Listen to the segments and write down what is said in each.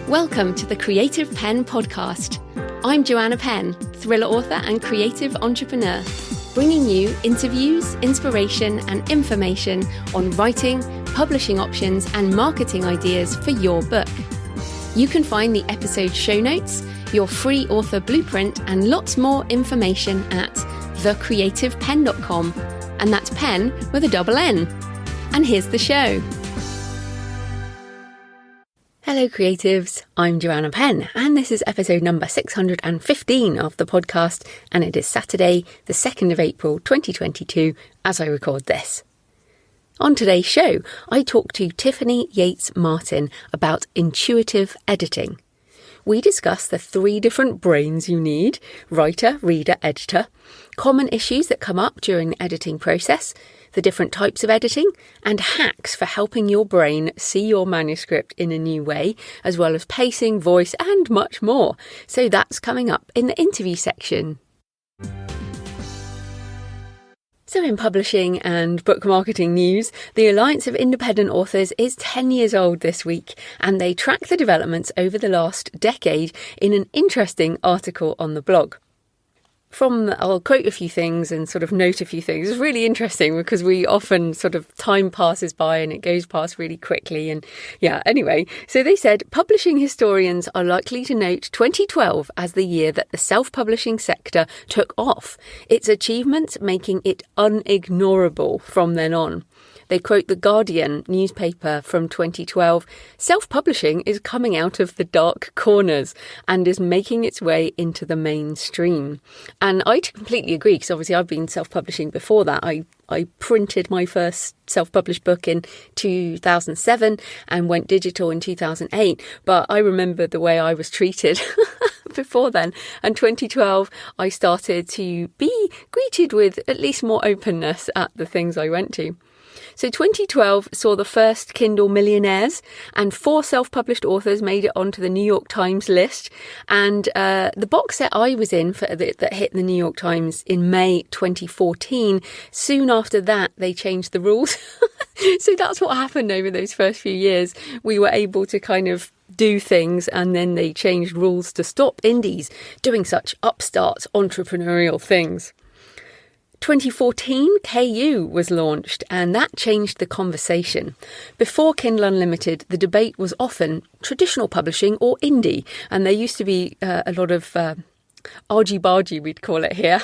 Welcome to the Creative Penn podcast. I'm Joanna Penn, thriller author and creative entrepreneur, bringing you interviews, inspiration and information on writing, publishing options and marketing ideas for your book. You can find the episode show notes, your free author blueprint and lots more information at thecreativepenn.com, and that's Penn with a double N. And here's the show. Hello creatives, I'm Joanna Penn and this is episode number 615 of the podcast, and it is Saturday the 2nd of April 2022 as I record this. On today's show, I talk to Tiffany Yates Martin about intuitive editing. We discuss the 3 different brains you need: writer, reader, editor, common issues that come up during the editing process, the different types of editing, and hacks for helping your brain see your manuscript in a new way, as well as pacing, voice, and much more. So that's coming up in the interview section. So in publishing and book marketing news, the Alliance of Independent Authors is 10 years old this week, and they track the developments over the last decade in an interesting article on the blog. I'll quote a few things and sort of note a few things. It's really interesting because we often sort of time passes by and it goes past really quickly. And anyway, so they said publishing historians are likely to note 2012 as the year that the self-publishing sector took off, its achievements making it unignorable from then on. They quote The Guardian newspaper from 2012, "Self-publishing is coming out of the dark corners and is making its way into the mainstream." And I completely agree, because obviously I've been self-publishing before that. I printed my first self-published book in 2007 and went digital in 2008. But I remember the way I was treated before then. And 2012, I started to be greeted with at least more openness at the things I went to. So 2012 saw the first Kindle millionaires, and 4 self-published authors made it onto the New York Times list. And the box set I was in that hit the New York Times in May 2014, soon after that they changed the rules. So that's what happened over those first few years. We were able to kind of do things, and then they changed rules to stop indies doing such upstart entrepreneurial things. 2014, KU was launched, and that changed the conversation. Before Kindle Unlimited, the debate was often traditional publishing or indie, and there used to be a lot of argy-bargy, we'd call it here.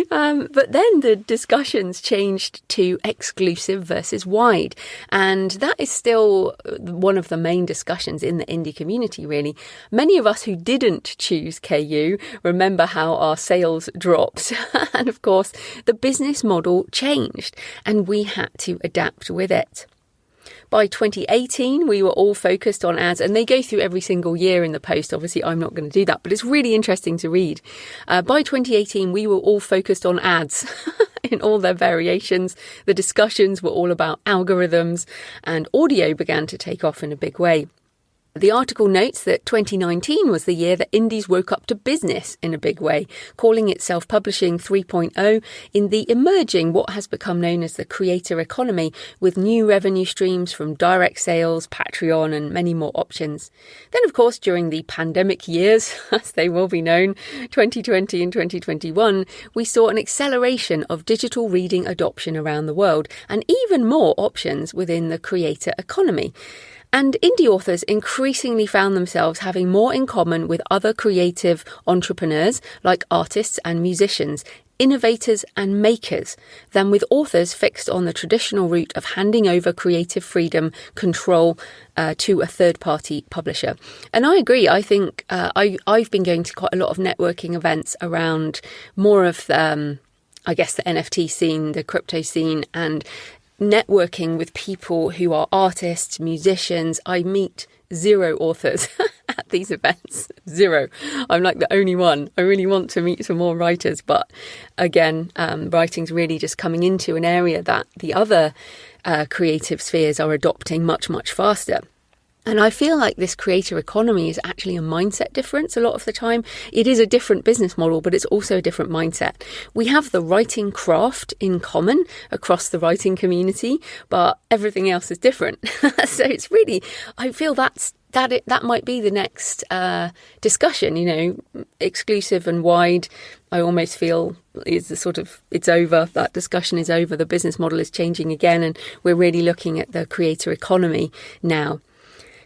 But then the discussions changed to exclusive versus wide. And that is still one of the main discussions in the indie community, really. Many of us who didn't choose KU remember how our sales dropped. And of course, the business model changed and we had to adapt with it. By 2018, we were all focused on ads, and they go through every single year in the post. Obviously, I'm not going to do that, but it's really interesting to read. By 2018, we were all focused on ads in all their variations. The discussions were all about algorithms, and audio began to take off in a big way. The article notes that 2019 was the year that indies woke up to business in a big way, calling it self-publishing 3.0 in the emerging what has become known as the creator economy, with new revenue streams from direct sales, Patreon and many more options. Then, of course, during the pandemic years, as they will be known, 2020 and 2021, we saw an acceleration of digital reading adoption around the world and even more options within the creator economy. And indie authors increasingly found themselves having more in common with other creative entrepreneurs like artists and musicians, innovators and makers, than with authors fixed on the traditional route of handing over creative freedom control to a third-party publisher. And I agree. I think I've been going to quite a lot of networking events around more of the NFT scene, the crypto scene, and networking with people who are artists, musicians. I meet 0 authors at these events. 0. I'm like the only one. I really want to meet some more writers, but again, writing's really just coming into an area that the other creative spheres are adopting much, much faster. And I feel like this creator economy is actually a mindset difference a lot of the time. It is a different business model, but it's also a different mindset. We have the writing craft in common across the writing community, but everything else is different. So it's really, I feel that's that might be the next discussion, exclusive and wide. I almost feel it's over. That discussion is over. The business model is changing again, and we're really looking at the creator economy now.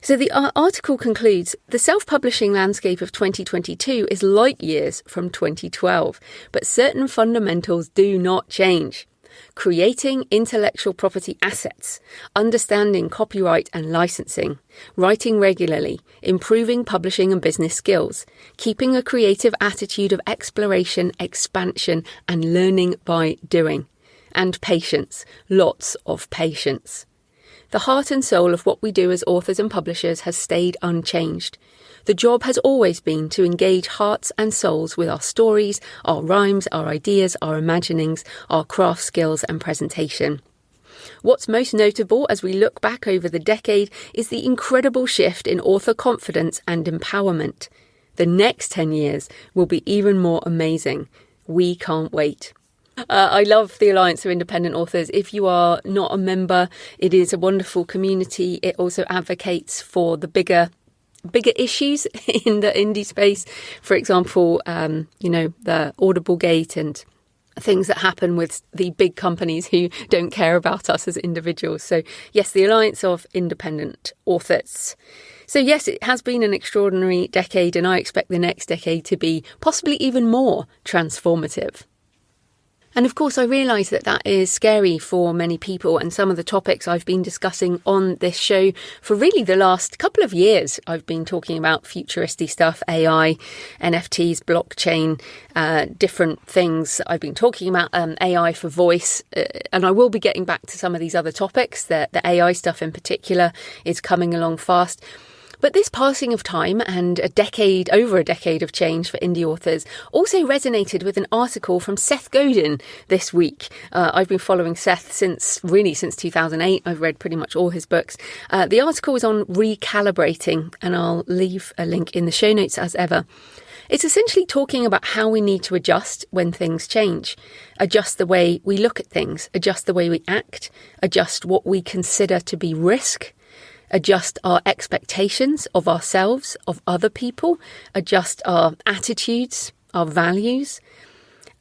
So the article concludes, the self-publishing landscape of 2022 is light years from 2012, but certain fundamentals do not change. Creating intellectual property assets, understanding copyright and licensing, writing regularly, improving publishing and business skills, keeping a creative attitude of exploration, expansion, and learning by doing. And patience, lots of patience. The heart and soul of what we do as authors and publishers has stayed unchanged. The job has always been to engage hearts and souls with our stories, our rhymes, our ideas, our imaginings, our craft skills and presentation. What's most notable as we look back over the decade is the incredible shift in author confidence and empowerment. The next 10 years will be even more amazing. We can't wait. I love the Alliance of Independent Authors. If you are not a member, it is a wonderful community. It also advocates for the bigger issues in the indie space. For example, the Audible Gate and things that happen with the big companies who don't care about us as individuals. So yes, the Alliance of Independent Authors. So yes, it has been an extraordinary decade, and I expect the next decade to be possibly even more transformative. And of course, I realise that is scary for many people, and some of the topics I've been discussing on this show for really the last couple of years. I've been talking about futuristic stuff, AI, NFTs, blockchain, different things. I've been talking about AI for voice, and I will be getting back to some of these other topics. The AI stuff in particular is coming along fast. But this passing of time and over a decade of change for indie authors also resonated with an article from Seth Godin this week. I've been following Seth since 2008. I've read pretty much all his books. The article is on recalibrating, and I'll leave a link in the show notes as ever. It's essentially talking about how we need to adjust when things change, adjust the way we look at things, adjust the way we act, adjust what we consider to be risk, adjust our expectations of ourselves, of other people, adjust our attitudes, our values.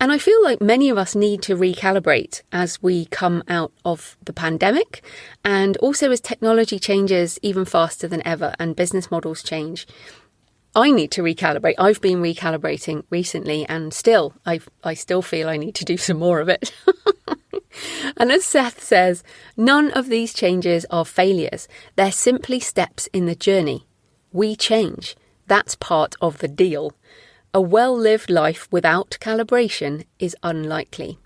And I feel like many of us need to recalibrate as we come out of the pandemic, and also as technology changes even faster than ever and business models change. I need to recalibrate. I've been recalibrating recently, and I still feel I need to do some more of it. And as Seth says, none of these changes are failures. They're simply steps in the journey. We change. That's part of the deal. A well-lived life without calibration is unlikely.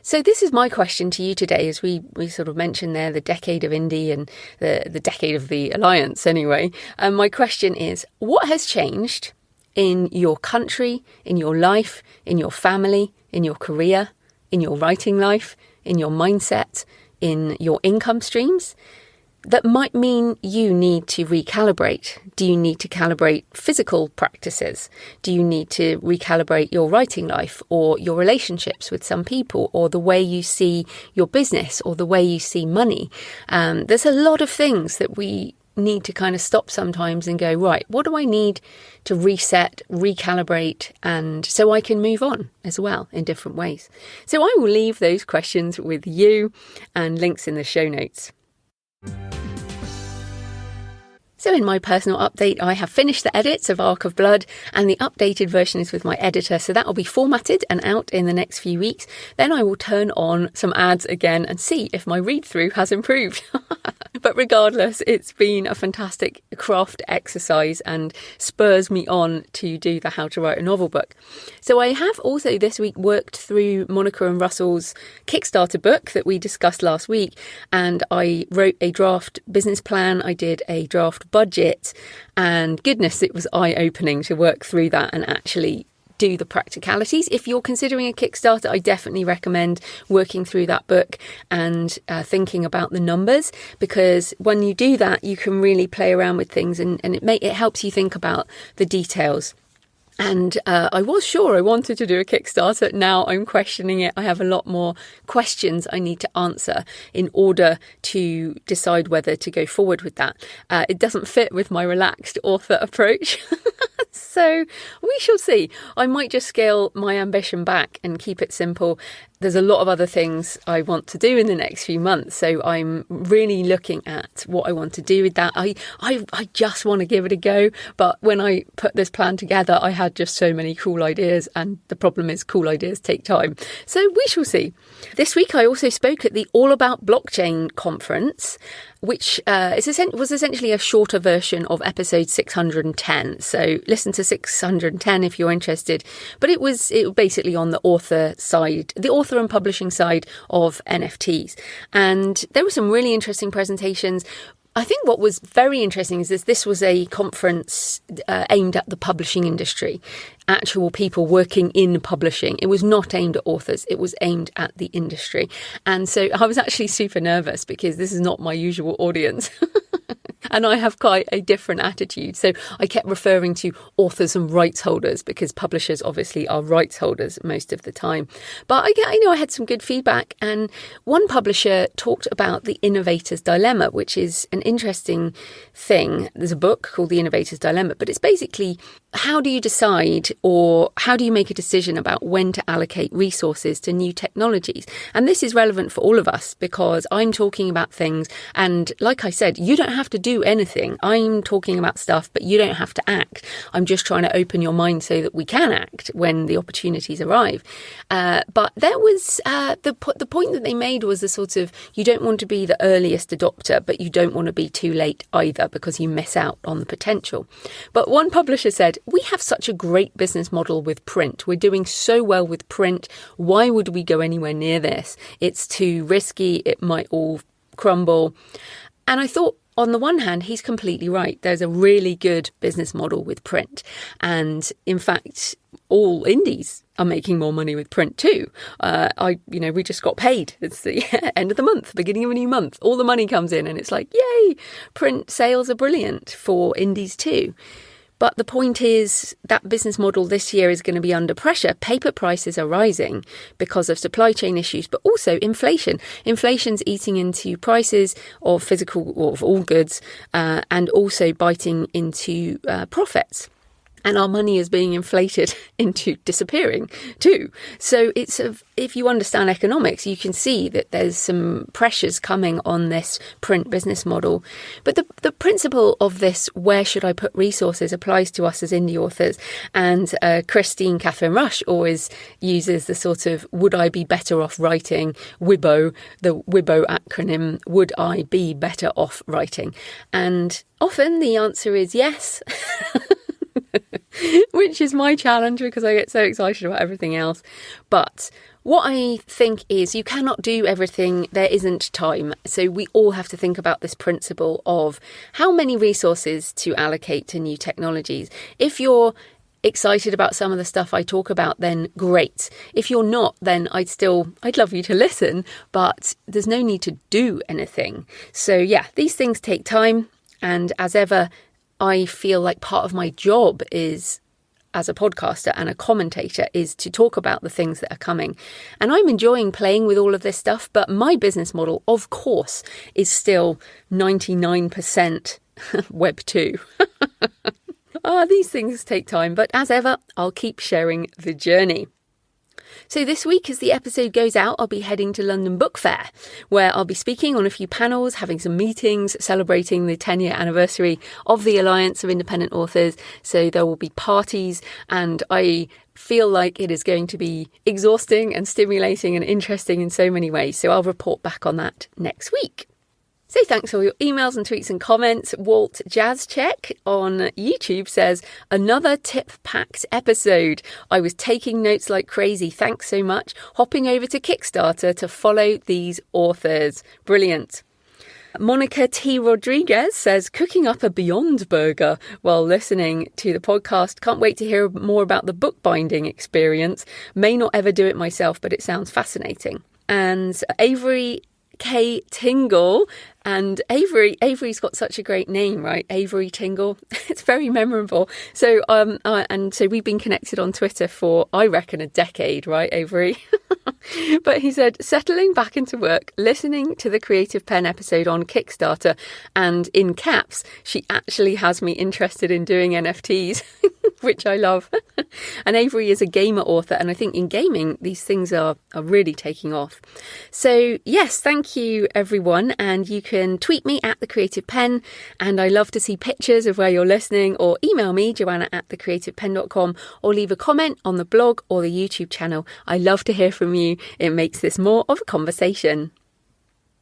So this is my question to you today, as we sort of mentioned there, the decade of indie and the decade of the Alliance anyway. And my question is, what has changed in your country, in your life, in your family, in your career, in your writing life, in your mindset, in your income streams, that might mean you need to recalibrate? Do you need to calibrate physical practices? Do you need to recalibrate your writing life or your relationships with some people, or the way you see your business or the way you see money? There's a lot of things that we need to kind of stop sometimes and go, right, what do I need to reset, recalibrate, and so I can move on as well in different ways? So I will leave those questions with you, and links in the show notes. So in my personal update, I have finished the edits of Arc of Blood, and the updated version is with my editor, so that will be formatted and out in the next few weeks. Then I will turn on some ads again and see if my read-through has improved. But regardless, it's been a fantastic craft exercise and spurs me on to do the How to Write a Novel book. So I have also this week worked through Monica and Russell's Kickstarter book that we discussed last week, and I wrote a draft business plan. I did a draft budget, and goodness, it was eye-opening to work through that and actually do the practicalities. If you're considering a Kickstarter, I definitely recommend working through that book and thinking about the numbers, because when you do that, you can really play around with things, and it helps you think about the details. And I was sure I wanted to do a Kickstarter. Now I'm questioning it. I have a lot more questions I need to answer in order to decide whether to go forward with that. It doesn't fit with my relaxed author approach. So we shall see. I might just scale my ambition back and keep it simple. There's a lot of other things I want to do in the next few months. So I'm really looking at what I want to do with that. I just want to give it a go. But when I put this plan together, I had just so many cool ideas. And the problem is cool ideas take time. So we shall see. This week, I also spoke at the All About Blockchain conference, which was essentially a shorter version of episode 610. So listen to 610 if you're interested. But it was basically on the author side, the author and publishing side of NFTs. And there were some really interesting presentations. I think what was very interesting is this was a conference aimed at the publishing industry, actual people working in publishing. It was not aimed at authors. It was aimed at the industry. And so I was actually super nervous because this is not my usual audience. And I have quite a different attitude. So I kept referring to authors and rights holders because publishers obviously are rights holders most of the time. But I had some good feedback. And one publisher talked about the innovator's dilemma, which is an interesting thing. There's a book called The Innovator's Dilemma, but it's basically how do you decide or how do you make a decision about when to allocate resources to new technologies? And this is relevant for all of us because I'm talking about things. And like I said, you don't have to do anything. I'm talking about stuff, but you don't have to act. I'm just trying to open your mind so that we can act when the opportunities arrive. But there was the point that they made was the sort of you don't want to be the earliest adopter, but you don't want to be too late either because you miss out on the potential. But one publisher said, we have such a great business model with print. We're doing so well with print. Why would we go anywhere near this? It's too risky. It might all crumble. And I thought, on the one hand, he's completely right. There's a really good business model with print. And in fact, all indies are making more money with print too. We just got paid. It's the end of the month, beginning of a new month. All the money comes in and it's like, yay, print sales are brilliant for indies too. But the point is that business model this year is going to be under pressure. Paper prices are rising because of supply chain issues, but also inflation. Inflation's eating into prices of physical or of all goods and also biting into profits. And our money is being inflated into disappearing too. So if you understand economics, you can see that there's some pressures coming on this print business model. But the principle of this, where should I put resources, applies to us as indie authors. And Christine Catherine Rush always uses the sort of, would I be better off writing WIBO, the WIBO acronym, would I be better off writing? And often the answer is yes. Which is my challenge because I get so excited about everything else. But what I think is you cannot do everything. There isn't time. So we all have to think about this principle of how many resources to allocate to new technologies. If you're excited about some of the stuff I talk about, then great. If you're not, then I'd love you to listen, but there's no need to do anything. So yeah, these things take time. And as ever, I feel like part of my job is, as a podcaster and a commentator, is to talk about the things that are coming. And I'm enjoying playing with all of this stuff, but my business model, of course, is still 99% Web 2. These things take time, but as ever, I'll keep sharing the journey. So this week, as the episode goes out, I'll be heading to London Book Fair, where I'll be speaking on a few panels, having some meetings, celebrating the 10-year anniversary of the Alliance of Independent Authors. So there will be parties, and I feel like it is going to be exhausting and stimulating and interesting in so many ways. So I'll report back on that next week. So thanks for all your emails and tweets and comments. Walt Jazzcheck on YouTube says, another tip-packed episode. I was taking notes like crazy. Thanks so much. Hopping over to Kickstarter to follow these authors. Brilliant. Monica T. Rodriguez says, cooking up a Beyond Burger while listening to the podcast. Can't wait to hear more about the bookbinding experience. May not ever do it myself, but it sounds fascinating. And Avery K. Tingle And Avery's got such a great name, right? Avery Tingle. It's very memorable. So, and so we've been connected on Twitter for, I reckon, a decade, right, Avery? But he said, settling back into work, listening to the Creative Penn episode on Kickstarter, and in caps, she actually has me interested in doing NFTs, which I love. And Avery is a gamer author, and I think in gaming, these things are really taking off. So yes, thank you, everyone. And you can tweet me at The Creative Penn, and I love to see pictures of where you're listening, or email me, joanna@thecreativepenn.com, or leave a comment on the blog or the YouTube channel. I love to hear from you. It makes this more of a conversation.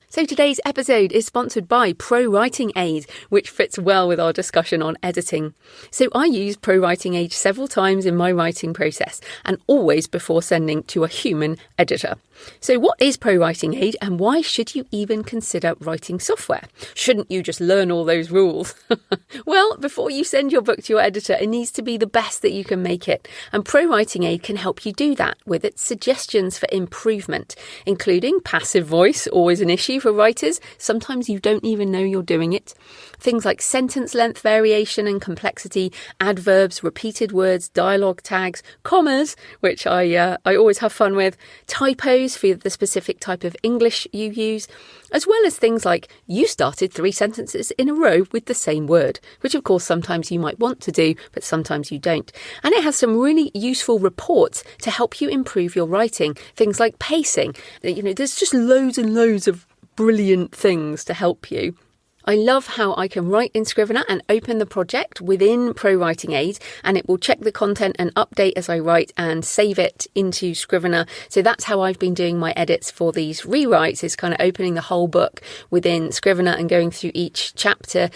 So today's episode is sponsored by ProWritingAid, which fits well with our discussion on editing. So I use ProWritingAid several times in my writing process, and always before sending to a human editor. So what is ProWritingAid, and why should you even consider writing software? Shouldn't you just learn all those rules? Well, before you send your book to your editor, it needs to be the best that you can make it. And ProWritingAid can help you do that with its suggestions for improvement, including passive voice, always an issue for writers. Sometimes you don't even know you're doing it. Things like sentence length variation and complexity, adverbs, repeated words, dialogue tags, commas, which I always have fun with, typos for the specific type of English you use, as well as things like you started 3 sentences in a row with the same word, which of course sometimes you might want to do, but sometimes you don't. And it has some really useful reports to help you improve your writing, things like pacing. There's just loads and loads of brilliant things to help you. I love how I can write in Scrivener and open the project within ProWritingAid, and it will check the content and update as I write and save it into Scrivener. So that's how I've been doing my edits for these rewrites, is kind of opening the whole book within Scrivener and going through each chapter.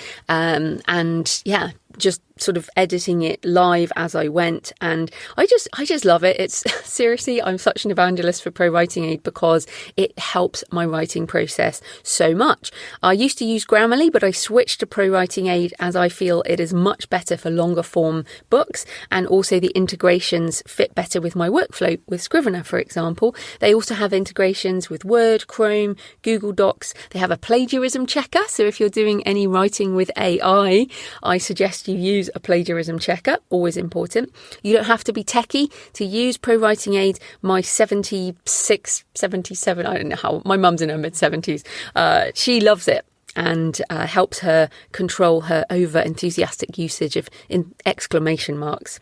Just sort of editing it live as I went, and I just love it. It's seriously, I'm such an evangelist for ProWritingAid because it helps my writing process so much. I used to use Grammarly, but I switched to ProWritingAid as I feel it is much better for longer form books, and also the integrations fit better with my workflow with Scrivener, for example. They also have integrations with Word, Chrome, Google Docs. They have a plagiarism checker, so if you're doing any writing with AI, I suggest you use a plagiarism checker, always important. You don't have to be techie to use ProWritingAid. My 76, 77, I don't know how, my mum's in her mid-70s, she loves it and helps her control her over-enthusiastic usage of exclamation marks.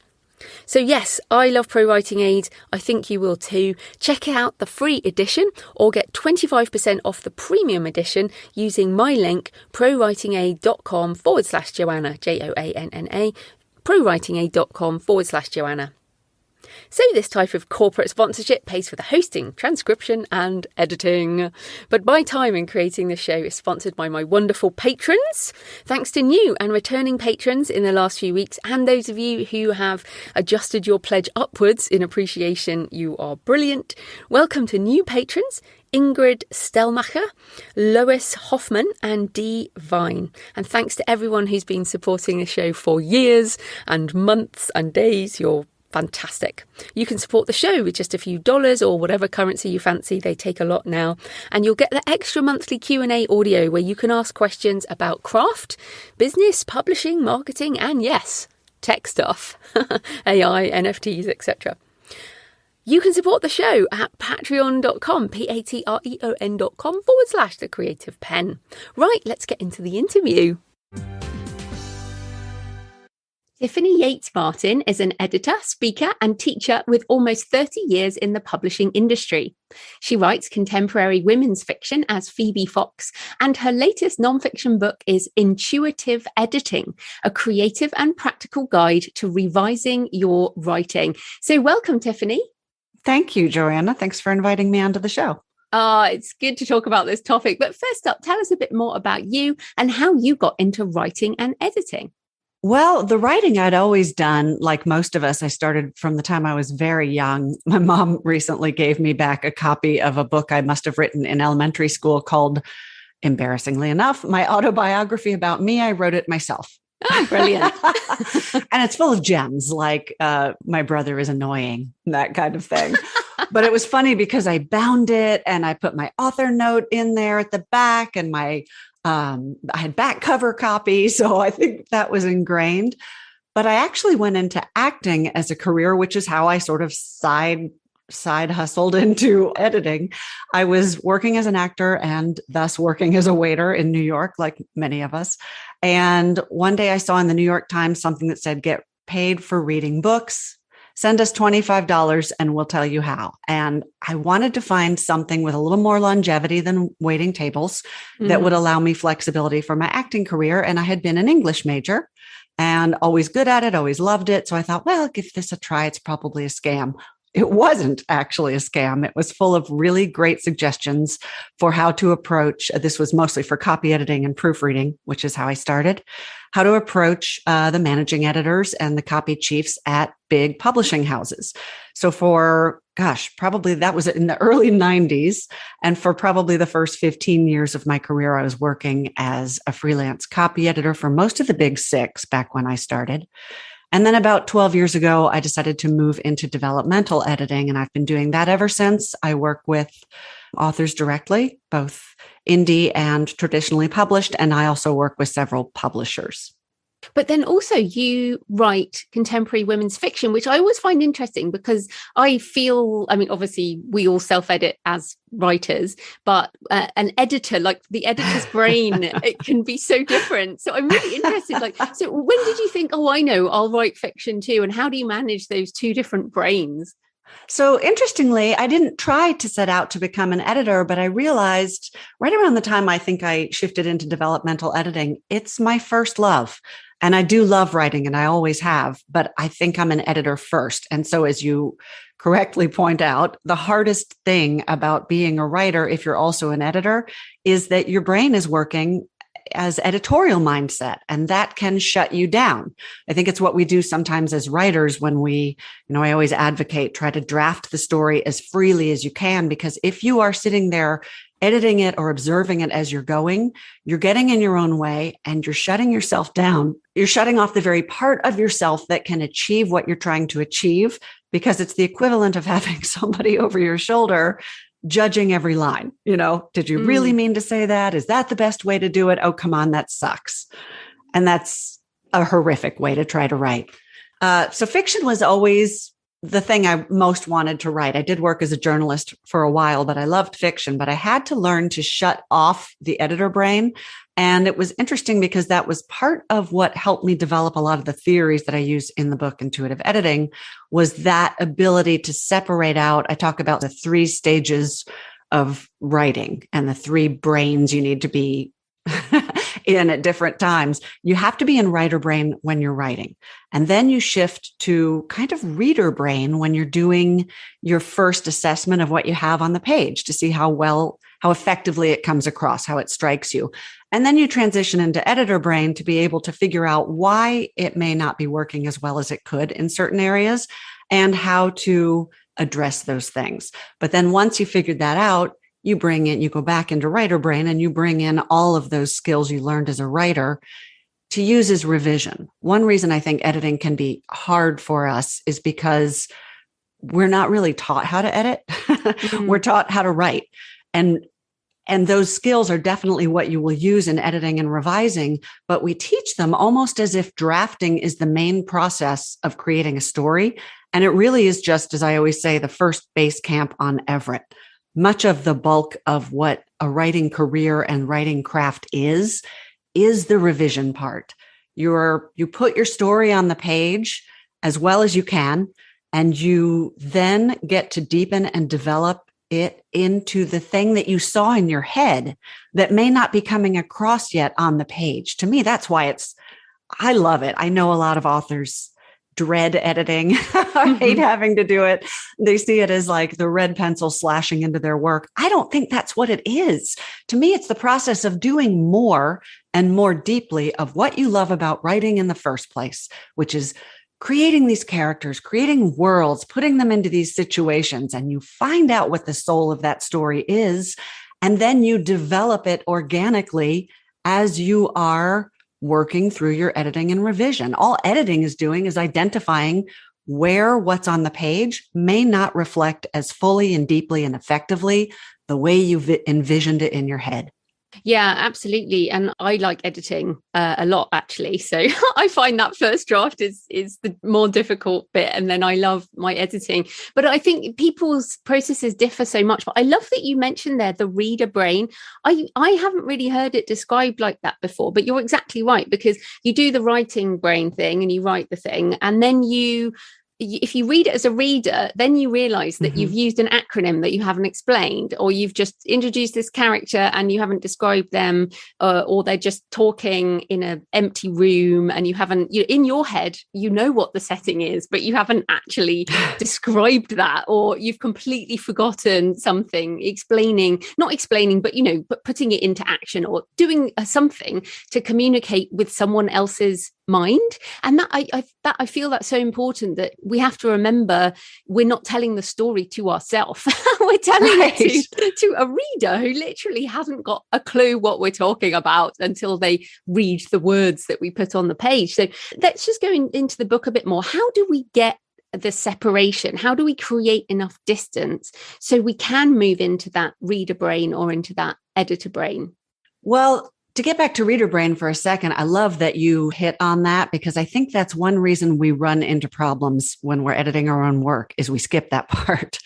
So yes, I love ProWritingAid. I think you will too. Check out the free edition or get 25% off the premium edition using my link prowritingaid.com/Joanna, Joanna, prowritingaid.com/Joanna. So this type of corporate sponsorship pays for the hosting, transcription and editing. But my time in creating this show is sponsored by my wonderful patrons. Thanks to new and returning patrons in the last few weeks, and those of you who have adjusted your pledge upwards in appreciation, you are brilliant. Welcome to new patrons: Ingrid Stelmacher, Lois Hoffman and Dee Vine. And thanks to everyone who's been supporting the show for years and months and days. You're fantastic. You can support the show with just a few dollars or whatever currency you fancy. They take a lot now. And you'll get the extra monthly Q&A audio where you can ask questions about craft, business, publishing, marketing, and yes, tech stuff, AI, NFTs, etc. You can support the show at patreon.com, patreon.com/The Creative Penn. Right, let's get into the interview. Tiffany Yates Martin is an editor, speaker, and teacher with almost 30 years in the publishing industry. She writes contemporary women's fiction as Phoebe Fox, and her latest nonfiction book is Intuitive Editing, a creative and practical guide to revising your writing. So welcome, Tiffany. Thank you, Joanna. Thanks for inviting me onto the show. It's good to talk about this topic. But first up, tell us a bit more about you and how you got into writing and editing. Well, the writing I'd always done, like most of us, I started from the time I was very young. My mom recently gave me back a copy of a book I must have written in elementary school called, embarrassingly enough, my autobiography about me. I wrote it myself. Oh, brilliant. And it's full of gems like my brother is annoying, that kind of thing. But it was funny because I bound it and I put my author note in there at the back and my I had back cover copy. So I think that was ingrained. But I actually went into acting as a career, which is how I sort of side hustled into editing. I was working as an actor and thus working as a waiter in New York, like many of us. And one day I saw in the New York Times something that said, get paid for reading books. Send us $25 and we'll tell you how. And I wanted to find something with a little more longevity than waiting tables that would allow me flexibility for my acting career. And I had been an English major and always good at it, always loved it. So I thought, well, give this a try. It's probably a scam. It wasn't actually a scam. It was full of really great suggestions for how to approach. This was mostly for copy editing and proofreading, which is how I started, how to approach the managing editors and the copy chiefs at big publishing houses. So for, probably that was in the early 90s. And for probably the first 15 years of my career, I was working as a freelance copy editor for most of the big six back when I started. And then about 12 years ago, I decided to move into developmental editing, and I've been doing that ever since. I work with authors directly, both indie and traditionally published, and I also work with several publishers. But then also you write contemporary women's fiction, which I always find interesting because I feel, obviously we all self-edit as writers, but an editor, like the editor's brain, it can be so different. So I'm really interested, so when did you think, I know, I'll write fiction too? And how do you manage those two different brains? So interestingly, I didn't try to set out to become an editor, but I realized right around the time I think I shifted into developmental editing, it's my first love. And I do love writing and I always have, but I think I'm an editor first. And so as you correctly point out, the hardest thing about being a writer, if you're also an editor, is that your brain is working as editorial mindset, and that can shut you down. I think it's what we do sometimes as writers when we, I always advocate, try to draft the story as freely as you can, because if you are sitting there editing it or observing it as you're going, you're getting in your own way and you're shutting yourself down. You're shutting off the very part of yourself that can achieve what you're trying to achieve, because it's the equivalent of having somebody over your shoulder judging every line. Did you really mean to say that? Is that the best way to do it? Oh, come on, that sucks. And that's a horrific way to try to write. So fiction was always the thing I most wanted to write. I did work as a journalist for a while, but I loved fiction, but I had to learn to shut off the editor brain. And it was interesting because that was part of what helped me develop a lot of the theories that I use in the book, Intuitive Editing, was that ability to separate out. I talk about the 3 stages of writing and the 3 brains you need to be in at different times. You have to be in writer brain when you're writing. And then you shift to kind of reader brain when you're doing your first assessment of what you have on the page to see how effectively it comes across, how it strikes you. And then you transition into editor brain to be able to figure out why it may not be working as well as it could in certain areas and how to address those things. But then once you figured that out, you go back into writer brain and you bring in all of those skills you learned as a writer to use as revision. One reason I think editing can be hard for us is because we're not really taught how to edit. We're taught how to write. And those skills are definitely what you will use in editing and revising, but we teach them almost as if drafting is the main process of creating a story. And it really is just, as I always say, the first base camp on Everett. Much of the bulk of what a writing career and writing craft is the revision part. You put your story on the page as well as you can, and you then get to deepen and develop it into the thing that you saw in your head that may not be coming across yet on the page. To me, that's why I love it. I know a lot of authors dread editing. I hate having to do it. They see it as like the red pencil slashing into their work. I don't think that's what it is. To me, it's the process of doing more and more deeply of what you love about writing in the first place, which is creating these characters, creating worlds, putting them into these situations, and you find out what the soul of that story is. And then you develop it organically as you are working through your editing and revision. All editing is doing is identifying where what's on the page may not reflect as fully and deeply and effectively the way you've envisioned it in your head. Yeah, absolutely. And I like editing a lot, actually. So I find that first draft is the more difficult bit. And then I love my editing. But I think people's processes differ so much. But I love that you mentioned there the reader brain. I haven't really heard it described like that before, but you're exactly right, because you do the writing brain thing and you write the thing, and then if you read it as a reader, then you realize that you've used an acronym that you haven't explained, or you've just introduced this character and you haven't described them, or they're just talking in an empty room and you haven't, in your head, you know what the setting is, but you haven't actually described that, or you've completely forgotten something, not explaining, but putting it into action or doing something to communicate with someone else's mind. And that I feel that's so important, that we have to remember we're not telling the story to ourselves. We're telling it to a reader who literally hasn't got a clue what we're talking about until they read the words that we put on the page. So let's just go into the book a bit more. How do we get the separation? How do we create enough distance so we can move into that reader brain or into that editor brain? Well, to get back to reader brain for a second, I love that you hit on that, because I think that's one reason we run into problems when we're editing our own work is we skip that part.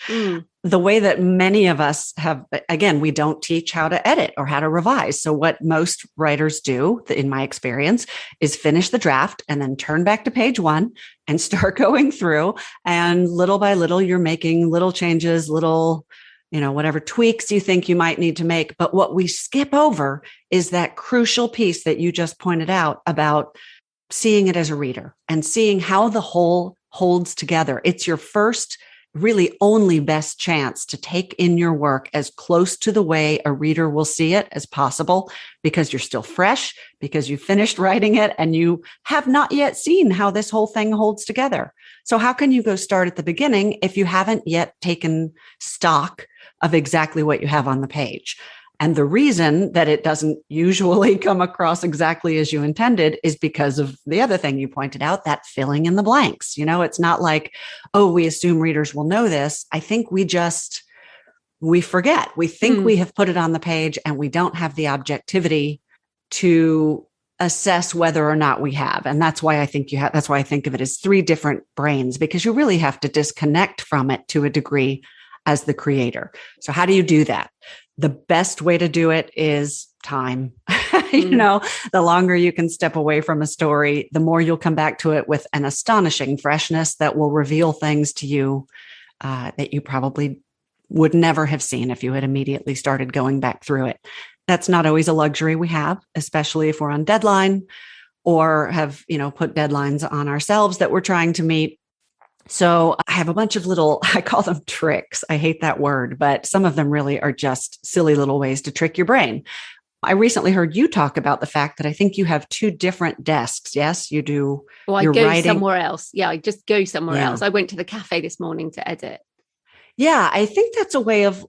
The way that many of us have, again, we don't teach how to edit or how to revise. So what most writers do, in my experience, is finish the draft and then turn back to page one and start going through. And little by little, you're making little changes, little whatever tweaks you think you might need to make. But what we skip over is that crucial piece that you just pointed out about seeing it as a reader and seeing how the whole holds together. It's your first, really only best chance to take in your work as close to the way a reader will see it as possible, because you're still fresh, because you finished writing it and you have not yet seen how this whole thing holds together. So how can you go start at the beginning if you haven't yet taken stock of exactly what you have on the page? And the reason that it doesn't usually come across exactly as you intended is because of the other thing you pointed out, that filling in the blanks. It's not like, oh, we assume readers will know this. I think we forget. We think we have put it on the page and we don't have the objectivity to assess whether or not we have. And that's why I think that's why I think of it as three different brains, because you really have to disconnect from it to a degree as the creator. So how do you do that? The best way to do it is time. The longer you can step away from a story, the more you'll come back to it with an astonishing freshness that will reveal things to you that you probably would never have seen if you had immediately started going back through it. That's not always a luxury we have, especially if we're on deadline or have, put deadlines on ourselves that we're trying to meet. So I have a bunch of little, I call them tricks. I hate that word, but some of them really are just silly little ways to trick your brain. I recently heard you talk about the fact that I think you have two different desks. Yes, you do. Well, I go somewhere else. Yeah, I just go somewhere else. I went to the cafe this morning to edit. Yeah, I think that's a way of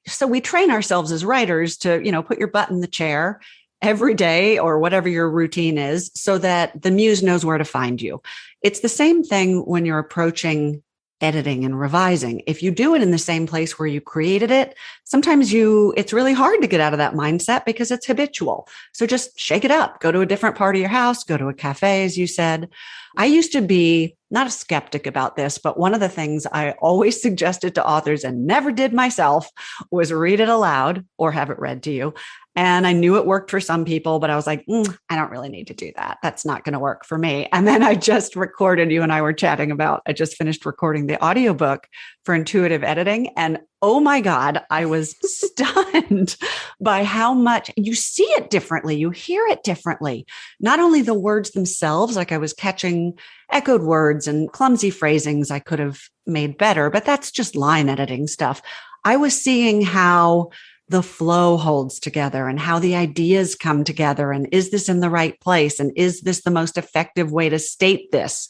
so we train ourselves as writers to, put your butt in the chair every day or whatever your routine is so that the muse knows where to find you. It's the same thing when you're approaching editing and revising. If you do it in the same place where you created it, sometimes it's really hard to get out of that mindset because it's habitual. So just shake it up, go to a different part of your house, go to a cafe, as you said. I used to be not a skeptic about this, but one of the things I always suggested to authors and never did myself was read it aloud or have it read to you. And I knew it worked for some people, but I was like, I don't really need to do that. That's not going to work for me. And then I just recorded, you and I were chatting about, I just finished recording the audiobook for intuitive editing. And oh my God, I was stunned by how much you see it differently. You hear it differently. Not only the words themselves, like I was catching echoed words and clumsy phrasings I could have made better, but that's just line editing stuff. I was seeing how the flow holds together and how the ideas come together. And is this in the right place? And is this the most effective way to state this?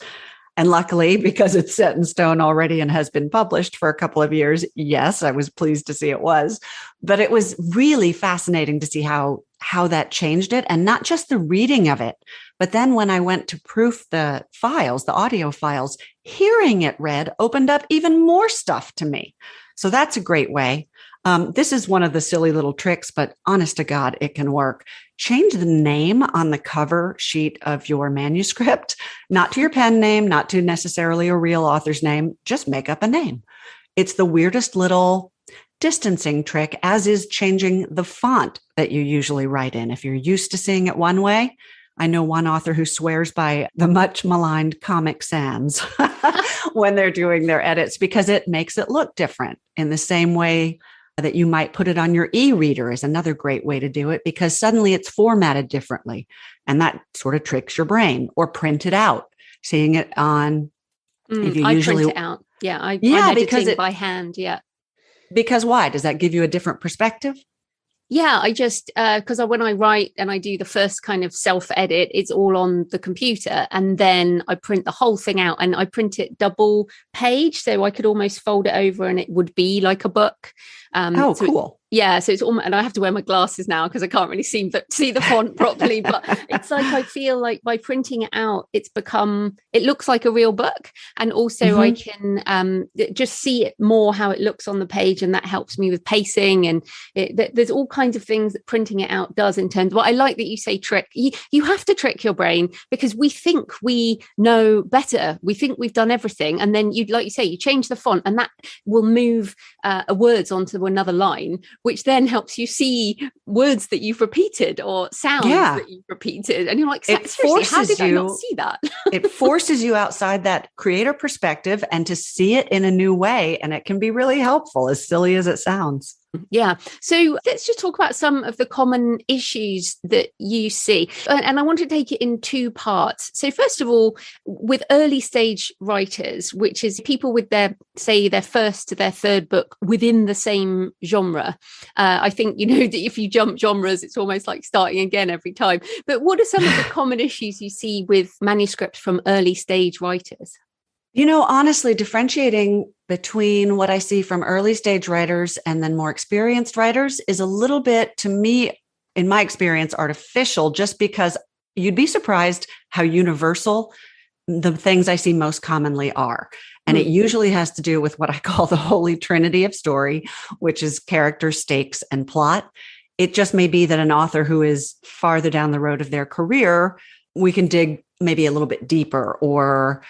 And luckily, because it's set in stone already and has been published for a couple of years, yes, I was pleased to see it was. But it was really fascinating to see how that changed it. And not just the reading of it, but then when I went to proof the files, the audio files, hearing it read opened up even more stuff to me. So that's a great way. This is one of the silly little tricks, but honest to God, it can work. Change the name on the cover sheet of your manuscript, not to your pen name, not to necessarily a real author's name. Just make up a name. It's the weirdest little distancing trick, as is changing the font that you usually write in. If you're used to seeing it one way, I know one author who swears by the much maligned Comic Sans when they're doing their edits because it makes it look different. In the same way that you might put it on your e-reader is another great way to do it, because suddenly it's formatted differently, and that sort of tricks your brain. Or print it out, seeing it on. If you I usually print it out. I'm because editing by hand. Yeah. Because why? Does that give you a different perspective? Yeah, I just, because when I write and I do the first kind of self-edit, it's all on the computer. And then I print the whole thing out, and I print it double page. So I could almost fold it over and it would be like a book. So cool. So it's almost, and I have to wear my glasses now because I can't really see the font properly. But it's like, I feel like by printing it out, it looks like a real book. And also I can just see it more, how it looks on the page. And that helps me with pacing. And there's all kinds of things that printing it out does in terms of what I like that you say trick. You have to trick your brain, because we think we know better. We think we've done everything. And then like you say, you change the font, and that will move words onto another line, which then helps you see words that you've repeated or sounds that you've repeated. And you're like, seriously, how did I not see that? It forces you outside that creator perspective and to see it in a new way. And it can be really helpful, as silly as it sounds. Yeah. So let's just talk about some of the common issues that you see. And I want to take it in two parts. So first of all, with early stage writers, which is people with their first to their third book within the same genre. I think, that if you jump genres, it's almost like starting again every time. But what are some of the common issues you see with manuscripts from early stage writers? Honestly, differentiating between what I see from early stage writers and then more experienced writers is a little bit, to me, in my experience, artificial, just because you'd be surprised how universal the things I see most commonly are. And it usually has to do with what I call the holy trinity of story, which is character, stakes, and plot. It just may be that an author who is farther down the road of their career, we can dig maybe a little bit deeper, or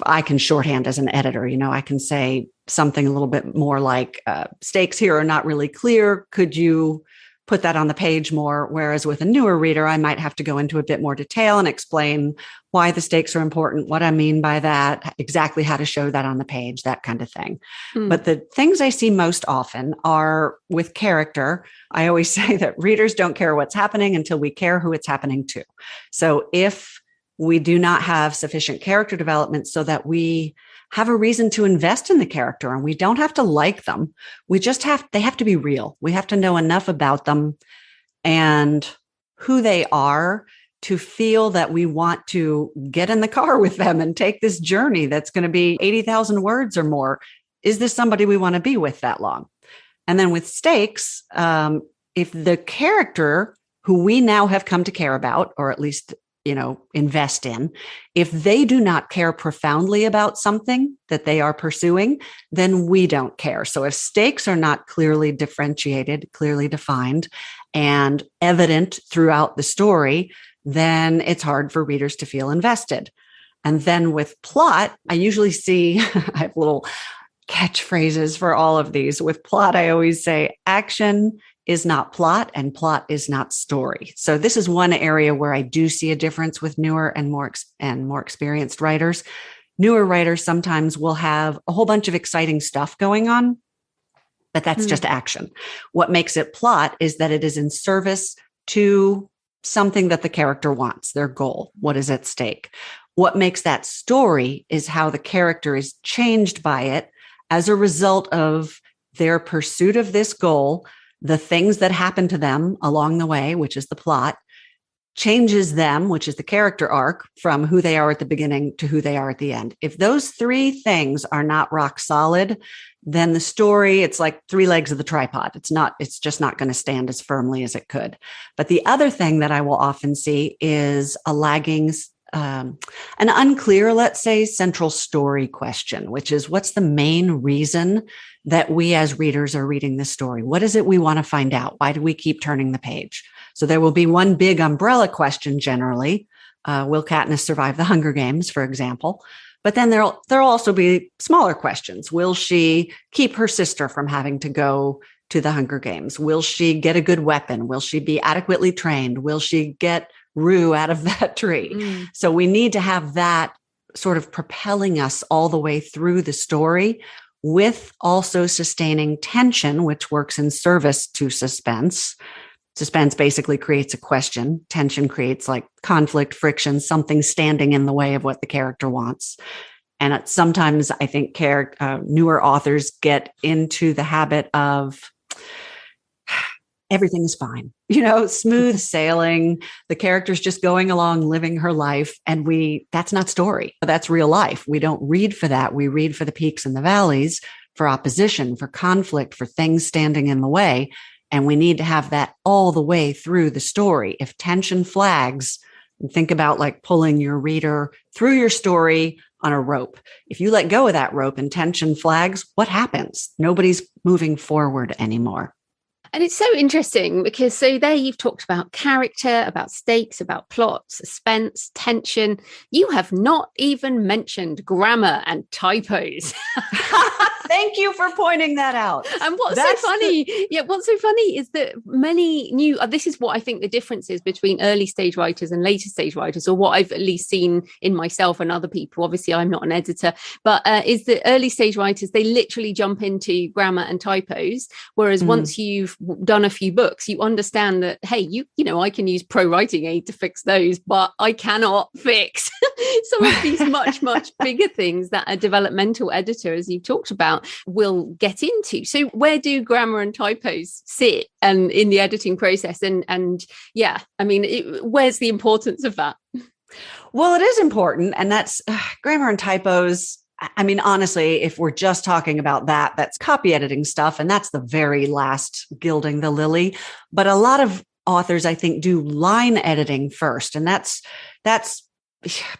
I can shorthand as an editor. I can say something a little bit more like stakes here are not really clear. Could you put that on the page more? Whereas with a newer reader, I might have to go into a bit more detail and explain why the stakes are important, what I mean by that, exactly how to show that on the page, that kind of thing. But the things I see most often are with character. I always say that readers don't care what's happening until we care who it's happening to. So if we do not have sufficient character development so that we have a reason to invest in the character, and we don't have to like them. They have to be real. We have to know enough about them and who they are to feel that we want to get in the car with them and take this journey that's going to be 80,000 words or more. Is this somebody we want to be with that long? And then with stakes, if the character who we now have come to care about, or at least invest in, if they do not care profoundly about something that they are pursuing, then we don't care. So if stakes are not clearly differentiated, clearly defined, and evident throughout the story, then it's hard for readers to feel invested. And then with plot, I usually see, I have little catchphrases for all of these. With plot, I always say action is not plot, and plot is not story. So this is one area where I do see a difference with newer and more experienced writers. Newer writers sometimes will have a whole bunch of exciting stuff going on, but that's just action. What makes it plot is that it is in service to something that the character wants, their goal, what is at stake. What makes that story is how the character is changed by it as a result of their pursuit of this goal. The things that happen to them along the way, which is the plot, changes them, which is the character arc, from who they are at the beginning to who they are at the end. If those three things are not rock solid, then the story, it's like three legs of the tripod. It's just not going to stand as firmly as it could. But the other thing that I will often see is a lagging an unclear, let's say, central story question, which is what's the main reason that we as readers are reading this story? What is it we want to find out? Why do we keep turning the page? So there will be one big umbrella question generally. Will Katniss survive the Hunger Games, for example? But then there'll also be smaller questions. Will she keep her sister from having to go to the Hunger Games? Will she get a good weapon? Will she be adequately trained? Will she get Rue out of that tree? So we need to have that sort of propelling us all the way through the story with also sustaining tension, which works in service to suspense. Suspense basically creates a question. Tension creates like conflict, friction, something standing in the way of what the character wants. And sometimes I think newer authors get into the habit of everything is fine, smooth sailing. The character's just going along, living her life. And that's not story. That's real life. We don't read for that. We read for the peaks and the valleys, for opposition, for conflict, for things standing in the way. And we need to have that all the way through the story. If tension flags, think about like pulling your reader through your story on a rope. If you let go of that rope and tension flags, what happens? Nobody's moving forward anymore. And it's so interesting because so there you've talked about character, about stakes, about plot, suspense, tension. You have not even mentioned grammar and typos. Thank you for pointing that out. And what's so funny is that many this is what I think the difference is between early stage writers and later stage writers, or what I've at least seen in myself and other people. Obviously, I'm not an editor, but is that early stage writers, they literally jump into grammar and typos. Whereas once you've done a few books, you understand that, hey, I can use ProWritingAid to fix those, but I cannot fix some of these much, much bigger things that a developmental editor, as you've talked about, will get into. So where do grammar and typos sit and in the editing process? And yeah, I mean, where's the importance of that? Well, it is important. And that's grammar and typos. I mean, honestly, if we're just talking about that's copy editing stuff. And that's the very last gilding the lily. But a lot of authors, I think, do line editing first. And that's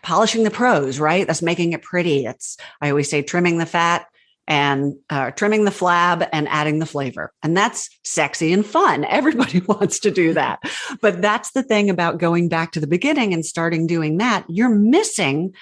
polishing the prose, right? That's making it pretty. I always say trimming the fat and trimming the flab and adding the flavor. And that's sexy and fun. Everybody wants to do that. But that's the thing about going back to the beginning and starting doing that. You're missing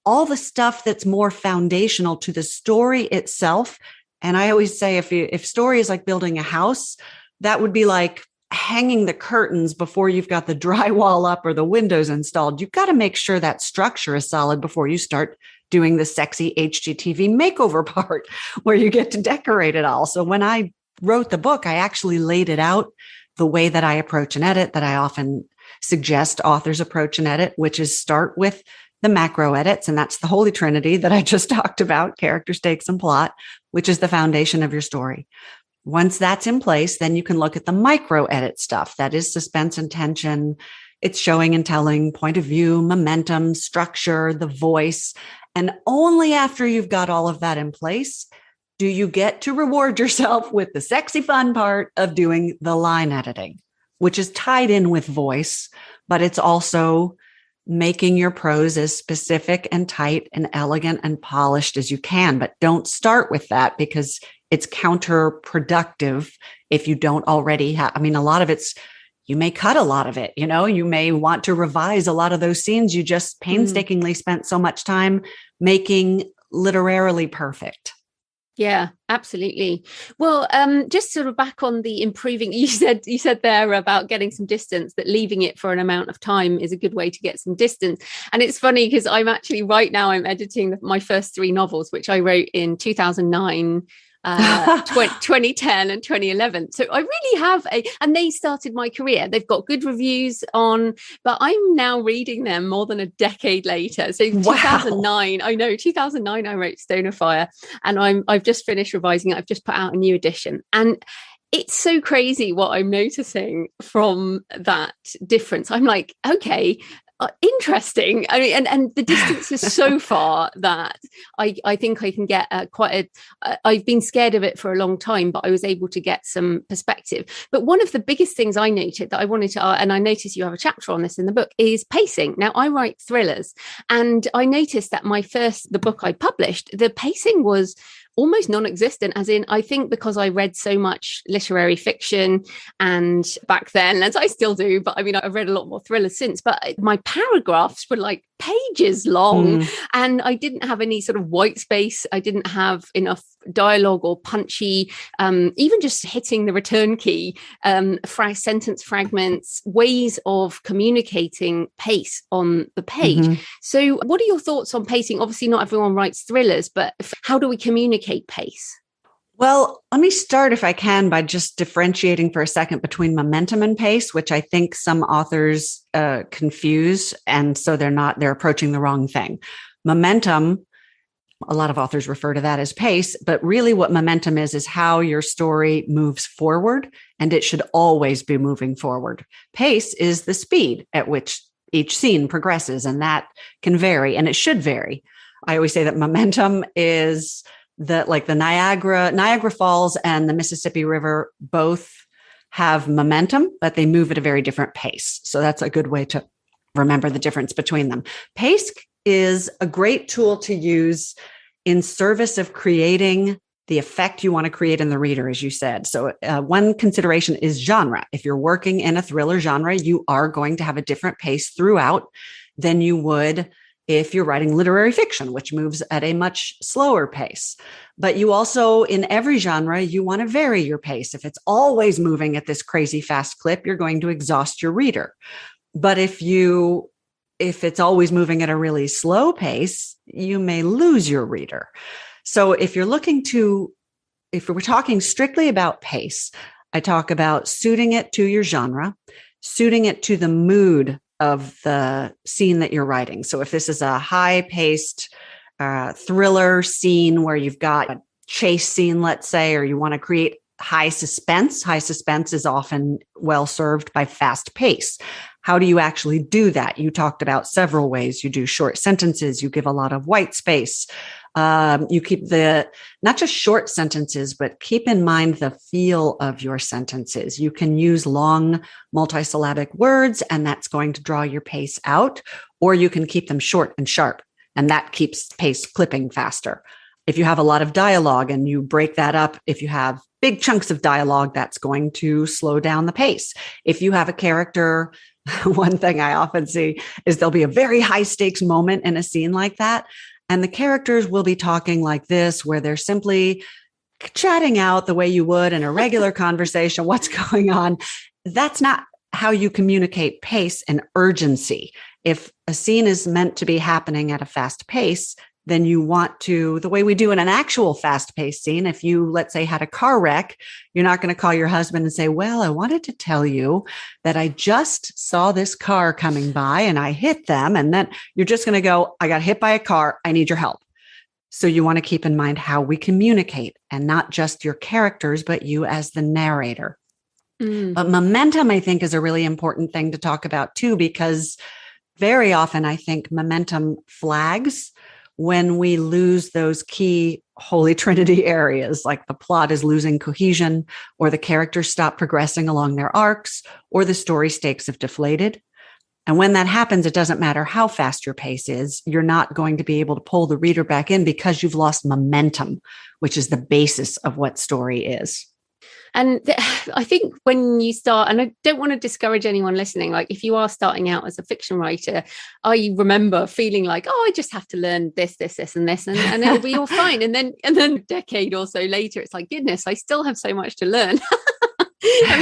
all the stuff that's more foundational to the story itself. And I always say, if story is like building a house, that would be like hanging the curtains before you've got the drywall up or the windows installed. You've got to make sure that structure is solid before you start doing the sexy HGTV makeover part where you get to decorate it all. So when I wrote the book, I actually laid it out the way that I approach an edit, that I often suggest authors approach an edit, which is start with the macro edits. And that's the holy trinity that I just talked about: character, stakes, and plot, which is the foundation of your story. Once that's in place, then you can look at the micro edit stuff. That is suspense and tension. It's showing and telling, point of view, momentum, structure, the voice. And only after you've got all of that in place do you get to reward yourself with the sexy fun part of doing the line editing, which is tied in with voice, but it's also making your prose as specific and tight and elegant and polished as you can. But don't start with that because it's counterproductive if you don't already have. I mean, a lot of you may cut a lot of it, you may want to revise a lot of those scenes you just painstakingly spent so much time making literarily perfect. Yeah, absolutely. Well, just sort of back on the improving, you said there about getting some distance, that leaving it for an amount of time is a good way to get some distance. And it's funny because I'm actually right now I'm editing my first 3 novels, which I wrote in 2009. 2010 and 2011. So I really have and they started my career. They've got good reviews on, but I'm now reading them more than a decade later. So wow. 2009 I wrote Stone of Fire, and I've just finished revising it. I've just put out a new edition, and it's so crazy what I'm noticing from that difference. I'm like, okay, interesting. I mean, and the distance is so far that I think I can get I've been scared of it for a long time, but I was able to get some perspective. But one of the biggest things I noted that I wanted to, and I noticed you have a chapter on this in the book, is pacing. Now, I write thrillers, and I noticed that the book I published, the pacing was almost non-existent, as in, I think because I read so much literary fiction and back then, as I still do, but I mean, I've read a lot more thrillers since, but my paragraphs were like pages long and I didn't have any sort of white space. I didn't have enough dialogue or punchy, even just hitting the return key, sentence fragments, ways of communicating pace on the page. So what are your thoughts on pacing? Obviously not everyone writes thrillers, but how do we communicate pace? Well, let me start, if I can, by just differentiating for a second between momentum and pace, which I think some authors confuse. And so they're approaching the wrong thing. Momentum, a lot of authors refer to that as pace, but really what momentum is how your story moves forward, and it should always be moving forward. Pace is the speed at which each scene progresses, and that can vary, and it should vary. I always say that momentum is the Niagara Falls and the Mississippi River both have momentum, but they move at a very different pace. So that's a good way to remember the difference between them. Pace is a great tool to use in service of creating the effect you want to create in the reader, as you said. So one consideration is genre. If you're working in a thriller genre, you are going to have a different pace throughout than you would if you're writing literary fiction, which moves at a much slower pace. But you also, in every genre, you want to vary your pace. If it's always moving at this crazy fast clip, you're going to exhaust your reader. But if it's always moving at a really slow pace, you may lose your reader. So if we're talking strictly about pace, I talk about suiting it to your genre, suiting it to the mood of the scene that you're writing. So if this is a high-paced thriller scene where you've got a chase scene, let's say, or you want to create high suspense is often well served by fast pace. How do you actually do that? You talked about several ways. You do short sentences. You give a lot of white space. You keep not just short sentences, but keep in mind the feel of your sentences. You can use long multisyllabic words, and that's going to draw your pace out, or you can keep them short and sharp, and that keeps pace clipping faster. If you have a lot of dialogue and you break that up, if you have big chunks of dialogue, that's going to slow down the pace. If you have a character, one thing I often see is there'll be a very high stakes moment in a scene like that. And the characters will be talking like this, where they're simply chatting out the way you would in a regular conversation, what's going on. That's not how you communicate pace and urgency. If a scene is meant to be happening at a fast pace, then you want to, the way we do in an actual fast-paced scene, if you, let's say, had a car wreck, you're not going to call your husband and say, well, I wanted to tell you that I just saw this car coming by and I hit them. And then you're just going to go, I got hit by a car. I need your help. So you want to keep in mind how we communicate, and not just your characters, but you as the narrator. But momentum, I think, is a really important thing to talk about too, because very often I think momentum flags when we lose those key holy trinity areas, like the plot is losing cohesion, or the characters stop progressing along their arcs, or the story stakes have deflated. And when that happens, it doesn't matter how fast your pace is, you're not going to be able to pull the reader back in because you've lost momentum, which is the basis of what story is. And I think when you start, and I don't want to discourage anyone listening, like if you are starting out as a fiction writer, I remember feeling like, oh, I just have to learn this, and this, and it'll be all fine. And then a decade or so later, it's like, goodness, I still have so much to learn. I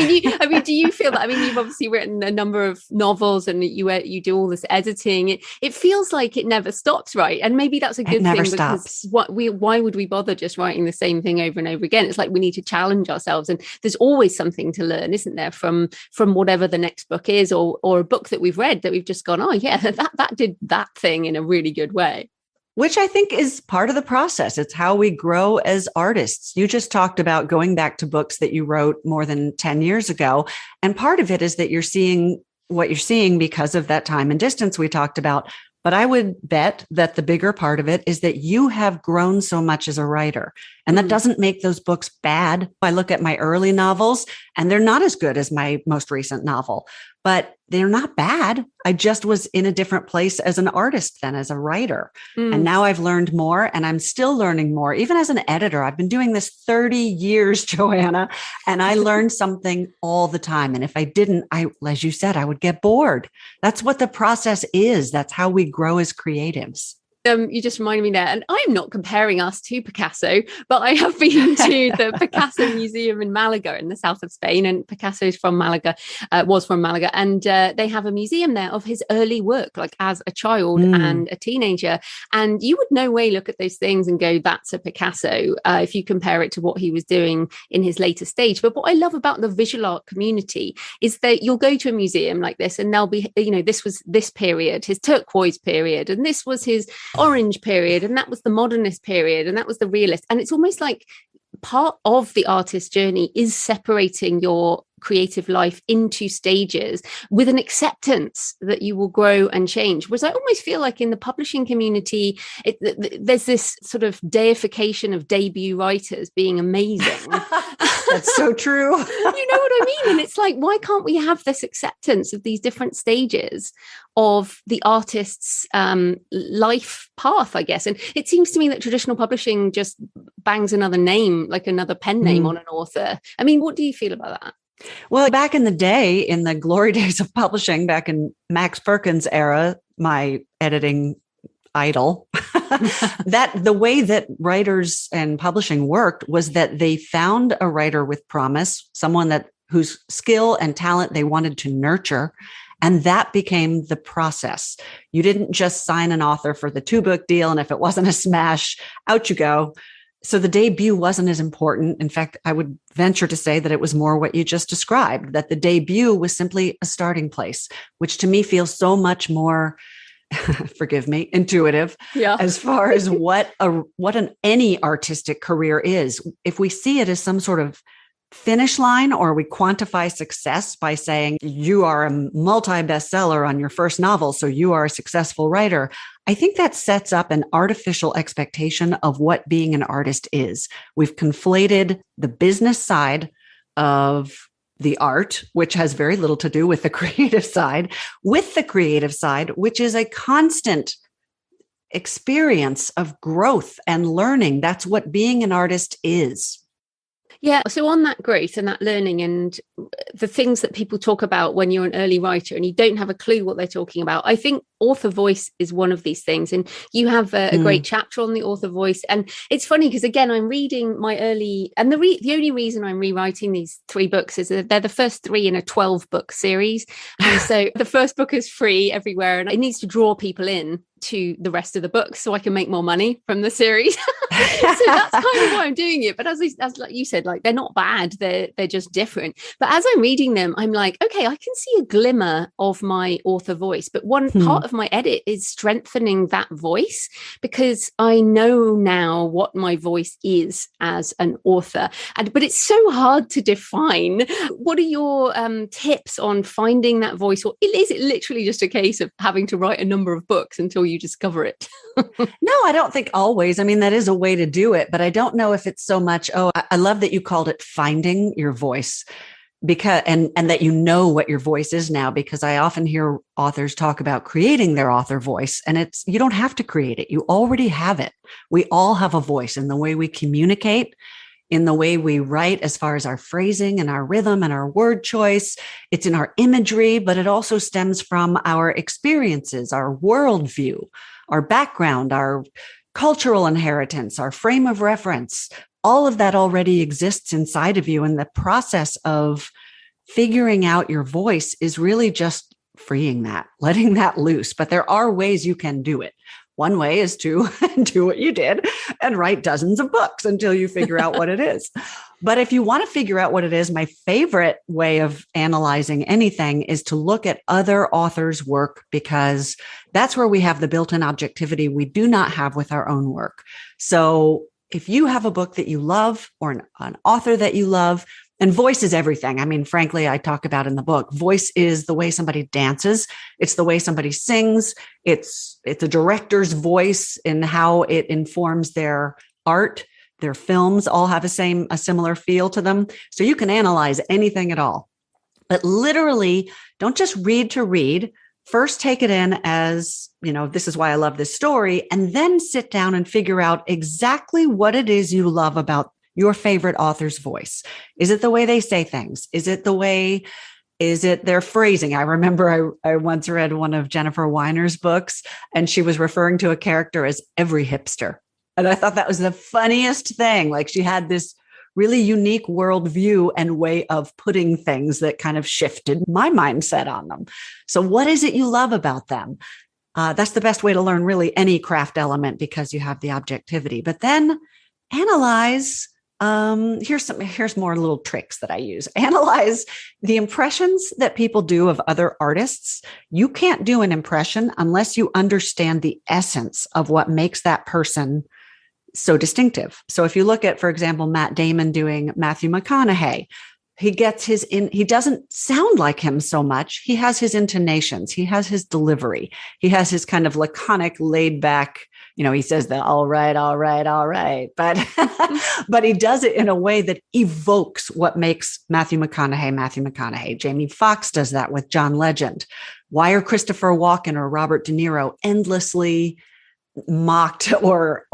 mean, do you feel that? I mean, you've obviously written a number of novels, and you do all this editing. It feels like it never stops, right? And maybe that's a good thing, because why would we bother just writing the same thing over and over again? It's like we need to challenge ourselves, and there's always something to learn, isn't there, from whatever the next book is, or a book that we've read that we've just gone, oh yeah, that did that thing in a really good way. Which I think is part of the process. It's how we grow as artists. You just talked about going back to books that you wrote more than 10 years ago. And part of it is that you're seeing what you're seeing because of that time and distance we talked about. But I would bet that the bigger part of it is that you have grown so much as a writer. And that doesn't make those books bad. I look at my early novels and they're not as good as my most recent novel, but they're not bad. I just was in a different place as an artist than as a writer. And now I've learned more and I'm still learning more. Even as an editor, I've been doing this 30 years, Joanna, and I learned something all the time. And if I didn't, as you said, I would get bored. That's what the process is. That's how we grow as creatives. You just reminded me there, and I'm not comparing us to Picasso, but I have been to the Picasso Museum in Malaga in the south of Spain, and Picasso's from Malaga, was from Malaga, and they have a museum there of his early work, like as a child and a teenager, and you would no way look at those things and go, that's a Picasso, if you compare it to what he was doing in his later stage. But what I love about the visual art community is that you'll go to a museum like this and they'll be, this was this period, his turquoise period, and this was his orange period, and that was the modernist period, and that was the realist. And it's almost like part of the artist's journey is separating your creative life into stages with an acceptance that you will grow and change. Whereas I almost feel like in the publishing community, there's this sort of deification of debut writers being amazing. That's so true. You know what I mean? And it's like, why can't we have this acceptance of these different stages of the artist's life path, I guess? And it seems to me that traditional publishing just bangs another name, like another pen name on an author. I mean, what do you feel about that? Well, back in the day, in the glory days of publishing, back in Max Perkins' era, my editing idol, that the way that writers and publishing worked was that they found a writer with promise, someone whose skill and talent they wanted to nurture. And that became the process. You didn't just sign an author for the 2-book deal. And if it wasn't a smash, out you go. So the debut wasn't as important. In fact, I would venture to say that it was more what you just described, that the debut was simply a starting place, which to me feels so much more, forgive me, intuitive, as far as what any artistic career is. If we see it as some sort of finish line, or we quantify success by saying you are a multi-bestseller on your first novel, so you are a successful writer, I think that sets up an artificial expectation of what being an artist is. We've conflated the business side of the art, which has very little to do with the creative side, with the creative side, which is a constant experience of growth and learning. That's what being an artist is. Yeah. So on that growth and that learning and the things that people talk about when you're an early writer and you don't have a clue what they're talking about, I think author voice is one of these things. And you have a great chapter on the author voice. And it's funny because, again, I'm reading my early, and the only reason I'm rewriting these 3 books is that they're the first 3 in a 12-book series. And so the first book is free everywhere and it needs to draw people in to the rest of the books so I can make more money from the series. So that's kind of why I'm doing it. But as like you said, like, they're not bad. They're just different. But as I'm reading them, I'm like, okay, I can see a glimmer of my author voice. But one part of my edit is strengthening that voice because I know now what my voice is as an author. But it's so hard to define. What are your tips on finding that voice? Or is it literally just a case of having to write a number of books until you discover it? No, I don't think always. I mean, that is a way to do it, but I don't know if it's so much, I love that you called it finding your voice, because, and that you know what your voice is now, because I often hear authors talk about creating their author voice, and you don't have to create it. You already have it. We all have a voice in the way we communicate, in the way we write, as far as our phrasing and our rhythm and our word choice. It's in our imagery, but it also stems from our experiences, our worldview, our background, our cultural inheritance, our frame of reference. All of that already exists inside of you. And the process of figuring out your voice is really just freeing that, letting that loose. But there are ways you can do it. One way is to do what you did and write dozens of books until you figure out what it is. But if you want to figure out what it is, my favorite way of analyzing anything is to look at other authors' work, because that's where we have the built-in objectivity we do not have with our own work. So if you have a book that you love or an author that you love, And voice is everything. I mean, frankly, I talk about in the book, voice is the way somebody dances. It's the way somebody sings. It's a director's voice in how it informs their art. Their films all have a similar feel to them. So you can analyze anything at all. But literally, don't just read to read. First, take it in as, this is why I love this story, and then sit down and figure out exactly what it is you love about your favorite author's voice. Is it the way they say things? Is it their phrasing? I remember I once read one of Jennifer Weiner's books, and she was referring to a character as every hipster. And I thought that was the funniest thing. Like, she had this really unique worldview and way of putting things that kind of shifted my mindset on them. So what is it you love about them? That's the best way to learn really any craft element, because you have the objectivity. But then analyze. Here's more little tricks that I use. Analyze the impressions that people do of other artists. You can't do an impression unless you understand the essence of what makes that person so distinctive. So if you look at, for example, Matt Damon doing Matthew McConaughey, he doesn't sound like him so much. He has his intonations. He has his delivery. He has his kind of laconic, laid back, he says the all right, all right, all right. But, but he does it in a way that evokes what makes Matthew McConaughey. Jamie Foxx does that with John Legend. Why are Christopher Walken or Robert De Niro endlessly mocked or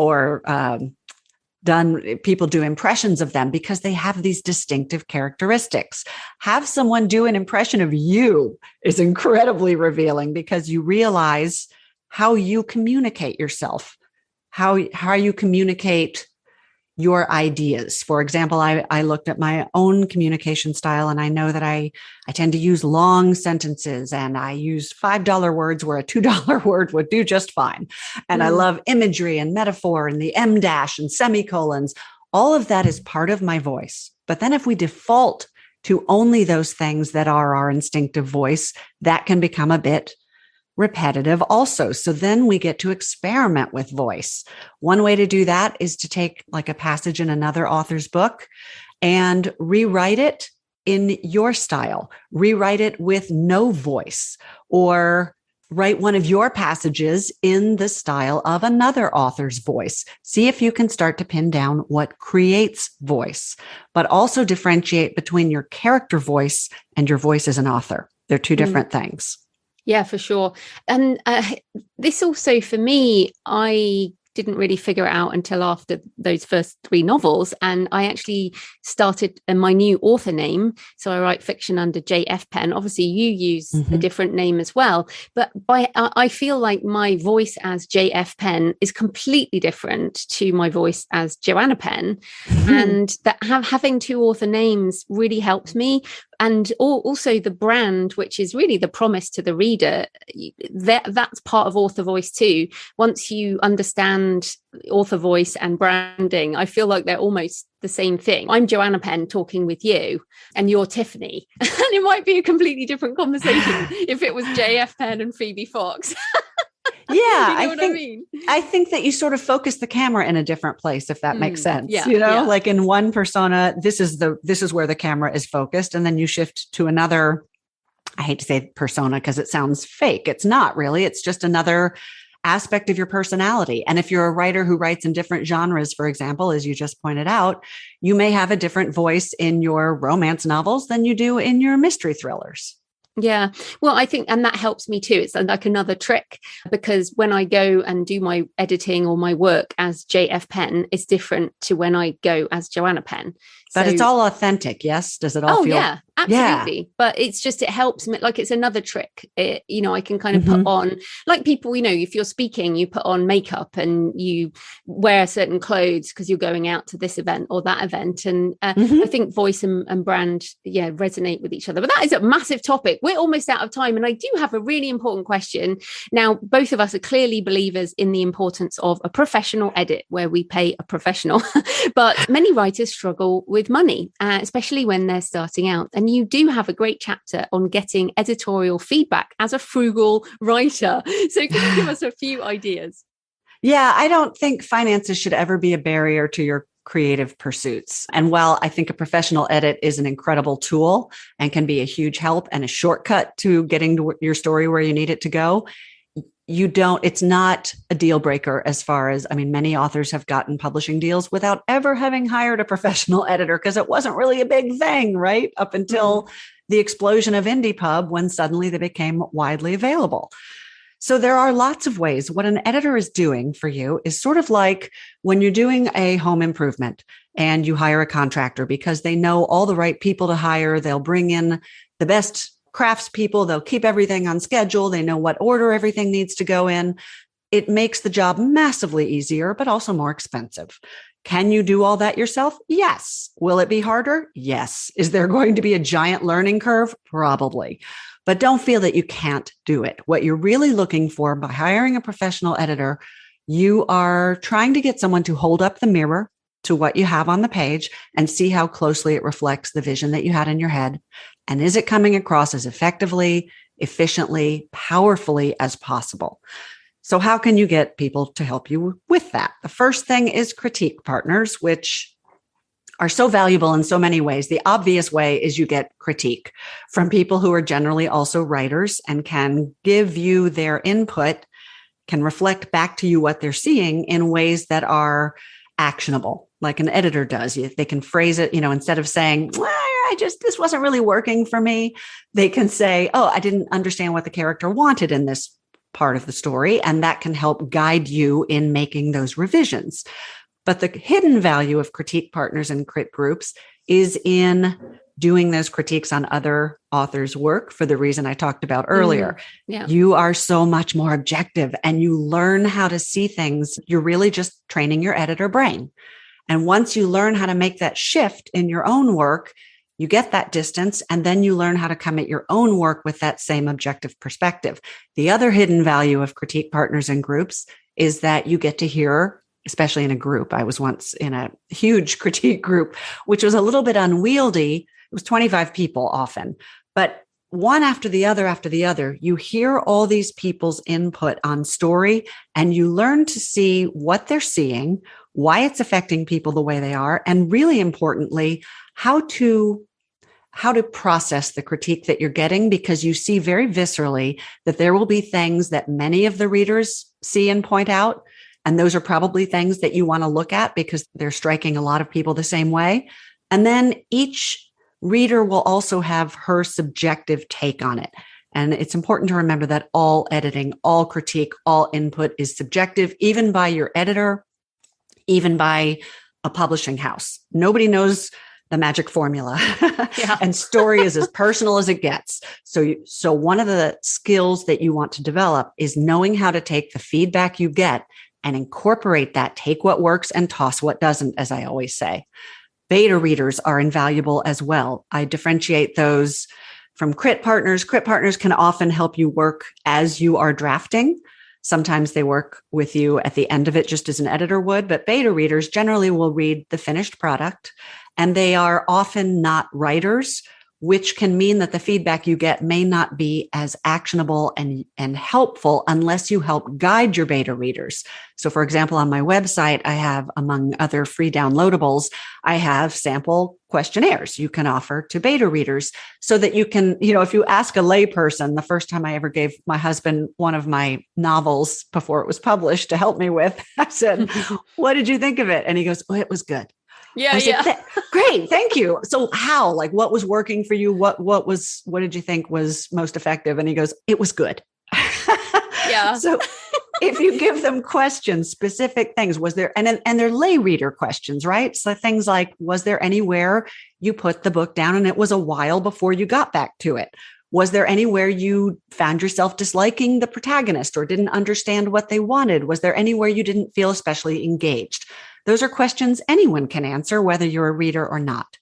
done? People do impressions of them because they have these distinctive characteristics. Have someone do an impression of you is incredibly revealing, because you realize how you communicate yourself, how you communicate your ideas. For example, I looked at my own communication style, and I know that I tend to use long sentences, and I use $5 words where a $2 word would do just fine. And I love imagery and metaphor and the em dash and semicolons. All of that is part of my voice. But then if we default to only those things that are our instinctive voice, that can become a bit repetitive also. So then we get to experiment with voice. One way to do that is to take like a passage in another author's book and rewrite it in your style. Rewrite it with no voice, or write one of your passages in the style of another author's voice. See if you can start to pin down what creates voice, but also differentiate between your character voice and your voice as an author. They're two different things. Yeah, for sure. And this also, for me, I didn't really figure it out until after those first 3 novels. And I actually started my new author name. So I write fiction under JF Penn. Obviously, you use a different name as well. But I feel like my voice as JF Penn is completely different to my voice as Joanna Penn. And that having 2 author names really helps me. And also the brand, which is really the promise to the reader, that's part of author voice too. Once you understand author voice and branding, I feel like they're almost the same thing. I'm Joanna Penn talking with you, and you're Tiffany. And it might be a completely different conversation if it was JF Penn and Phoebe Fox. Yeah, you know I mean? I think that you sort of focus the camera in a different place, if that makes sense. Yeah, like in one persona, this is where the camera is focused, and then you shift to another. I hate to say persona because it sounds fake. It's not really. It's just another aspect of your personality. And if you're a writer who writes in different genres, for example, as you just pointed out, you may have a different voice in your romance novels than you do in your mystery thrillers. Yeah, well, I think, and that helps me too. It's like another trick, because when I go and do my editing or my work as JF Penn, it's different to when I go as Joanna Penn. But it's all authentic, yes? Does it all feel? Yeah, absolutely. Yeah. But it's just, it helps me. Like, it's another trick. I can kind of put on, like people, if you're speaking, you put on makeup and you wear certain clothes because you're going out to this event or that event. And I think voice and brand, resonate with each other. But that is a massive topic. We're almost out of time. And I do have a really important question. Now, both of us are clearly believers in the importance of a professional edit where we pay a professional. But many writers struggle with money, especially when they're starting out. And you do have a great chapter on getting editorial feedback as a frugal writer. So can you give us a few ideas? Yeah, I don't think finances should ever be a barrier to your creative pursuits. And while I think a professional edit is an incredible tool and can be a huge help and a shortcut to getting to your story where you need it to go, it's not a deal breaker as far as, many authors have gotten publishing deals without ever having hired a professional editor because it wasn't really a big thing, right? Up until the explosion of IndiePub when suddenly they became widely available. So there are lots of ways. What an editor is doing for you is sort of like when you're doing a home improvement and you hire a contractor because they know all the right people to hire. They'll bring in the best craftspeople. They'll keep everything on schedule. They know what order everything needs to go in. It makes the job massively easier, but also more expensive. Can you do all that yourself? Yes. Will it be harder? Yes. Is there going to be a giant learning curve? Probably. But don't feel that you can't do it. What you're really looking for by hiring a professional editor, you are trying to get someone to hold up the mirror to what you have on the page and see how closely it reflects the vision that you had in your head. And is it coming across as effectively, efficiently, powerfully as possible? So how can you get people to help you with that? The first thing is critique partners, which are so valuable in so many ways. The obvious way is you get critique from people who are generally also writers and can give you their input, can reflect back to you what they're seeing in ways that are actionable, like an editor does. They can phrase it, instead of saying, this wasn't really working for me. They can say, I didn't understand what the character wanted in this part of the story. And that can help guide you in making those revisions. But the hidden value of critique partners and crit groups is in doing those critiques on other authors' work for the reason I talked about earlier. Yeah. You are so much more objective and you learn how to see things. You're really just training your editor brain. And once you learn how to make that shift in your own work, you get that distance and then you learn how to come at your own work with that same objective perspective. The other hidden value of critique partners and groups is that you get to hear, especially in a group. I was once in a huge critique group, which was a little bit unwieldy. It was 25 people often, but one after the other, you hear all these people's input on story and you learn to see what they're seeing, why it's affecting people the way they are, and really importantly, how to process the critique that you're getting, because you see very viscerally that there will be things that many of the readers see and point out. And those are probably things that you want to look at because they're striking a lot of people the same way. And then each reader will also have her subjective take on it. And it's important to remember that all editing, all critique, all input is subjective, even by your editor, even by a publishing house. Nobody knows the magic formula. Yeah. And story is as personal as it gets. So one of the skills that you want to develop is knowing how to take the feedback you get and incorporate that, take what works and toss what doesn't, as I always say. Beta readers are invaluable as well. I differentiate those from crit partners. Crit partners can often help you work as you are drafting. Sometimes they work with you at the end of it, just as an editor would, but beta readers generally will read the finished product, and they are often not writers, which can mean that the feedback you get may not be as actionable and helpful unless you help guide your beta readers. So for example, on my website, I have, among other free downloadables, I have sample questionnaires you can offer to beta readers so that you can, if you ask a layperson, the first time I ever gave my husband one of my novels before it was published to help me with, I said, "What did you think of it?" And he goes, "Oh, it was good." Yeah, I said, "Great, thank you." So how, what was working for you? What did you think was most effective? And he goes, "It was good." Yeah. So if you give them questions, specific things, was there, and they're lay reader questions, right? So things like, was there anywhere you put the book down and it was a while before you got back to it? Was there anywhere you found yourself disliking the protagonist or didn't understand what they wanted? Was there anywhere you didn't feel especially engaged? Those are questions anyone can answer, whether you're a reader or not.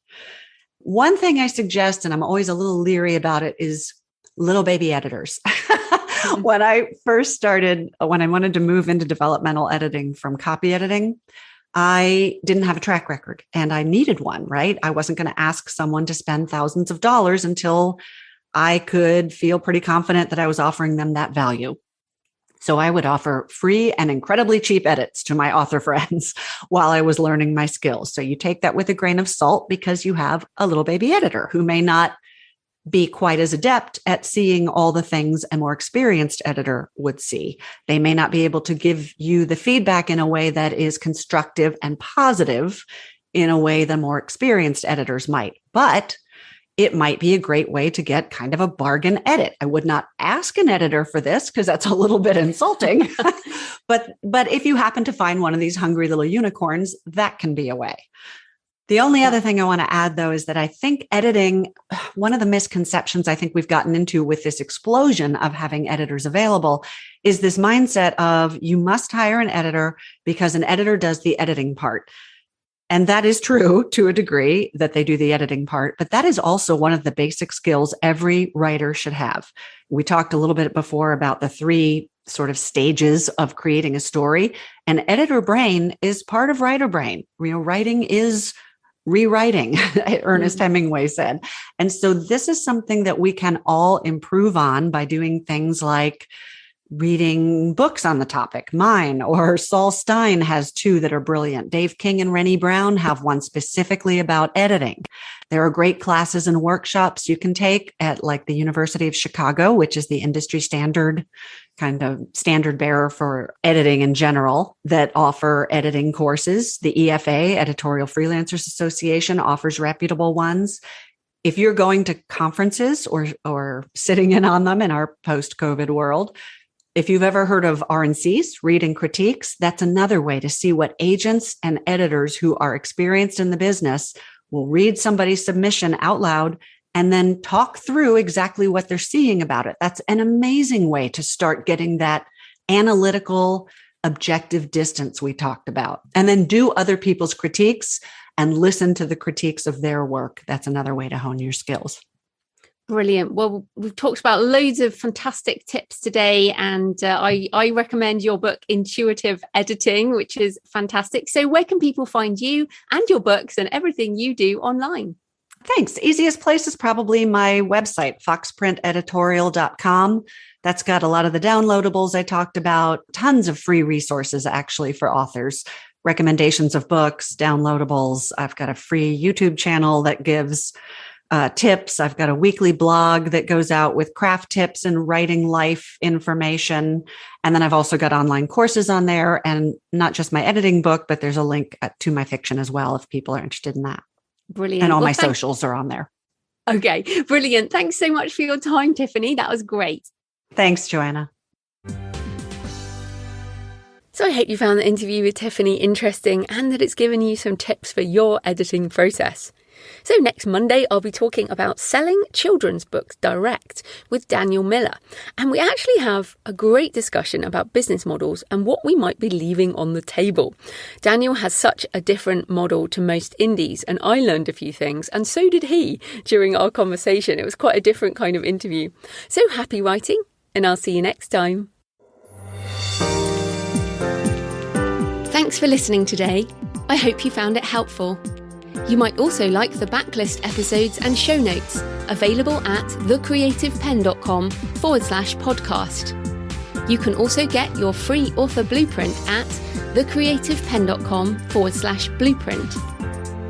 One thing I suggest, and I'm always a little leery about it, is little baby editors. When I first started, when I wanted to move into developmental editing from copy editing, I didn't have a track record and I needed one, right? I wasn't going to ask someone to spend thousands of dollars until I could feel pretty confident that I was offering them that value. So I would offer free and incredibly cheap edits to my author friends while I was learning my skills. So you take that with a grain of salt because you have a little baby editor who may not be quite as adept at seeing all the things a more experienced editor would see. They may not be able to give you the feedback in a way that is constructive and positive in a way the more experienced editors might, but it might be a great way to get kind of a bargain edit. I would not ask an editor for this because that's a little bit insulting, but if you happen to find one of these hungry little unicorns, that can be a way. The only other thing I want to add, though, is that I think editing, one of the misconceptions I think we've gotten into with this explosion of having editors available is this mindset of you must hire an editor because an editor does the editing part. And that is true to a degree that they do the editing part, but that is also one of the basic skills every writer should have. We talked a little bit before about the 3 sort of stages of creating a story, and editor brain is part of writer brain. Writing is rewriting, Ernest Hemingway said. And so this is something that we can all improve on by doing things like reading books on the topic. Mine or Saul Stein has 2 that are brilliant. Dave King and Rennie Brown have one specifically about editing. There are great classes and workshops you can take at like the University of Chicago, which is the industry standard kind of standard bearer for editing in general, that offer editing courses. The EFA, Editorial Freelancers Association, offers reputable ones. If you're going to conferences or sitting in on them in our post-COVID world, if you've ever heard of RNCs, reading critiques, that's another way to see what agents and editors who are experienced in the business will read somebody's submission out loud and then talk through exactly what they're seeing about it. That's an amazing way to start getting that analytical, objective distance we talked about. And then do other people's critiques and listen to the critiques of their work. That's another way to hone your skills. Brilliant. Well, we've talked about loads of fantastic tips today, and I recommend your book, Intuitive Editing, which is fantastic. So where can people find you and your books and everything you do online? Thanks. Easiest place is probably my website, foxprinteditorial.com. That's got a lot of the downloadables I talked about, tons of free resources actually for authors, recommendations of books, downloadables. I've got a free YouTube channel that gives tips. I've got a weekly blog that goes out with craft tips and writing life information. And then I've also got online courses on there, and not just my editing book, but there's a link to my fiction as well if people are interested in that. Brilliant. And all my socials are on there. Okay, brilliant. Thanks so much for your time, Tiffany. That was great. Thanks, Joanna. So I hope you found the interview with Tiffany interesting and that it's given you some tips for your editing process. So next Monday, I'll be talking about selling children's books direct with Daniel Miller. And we actually have a great discussion about business models and what we might be leaving on the table. Daniel has such a different model to most indies, and I learned a few things, and so did he during our conversation. It was quite a different kind of interview. So happy writing, and I'll see you next time. Thanks for listening today. I hope you found it helpful. You might also like the backlist episodes and show notes, available at thecreativepenn.com/podcast. You can also get your free author blueprint at thecreativepenn.com/blueprint.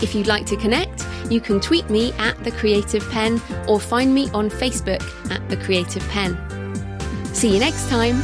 If you'd like to connect, you can tweet me at The Creative Penn or find me on Facebook at The Creative Penn. See you next time.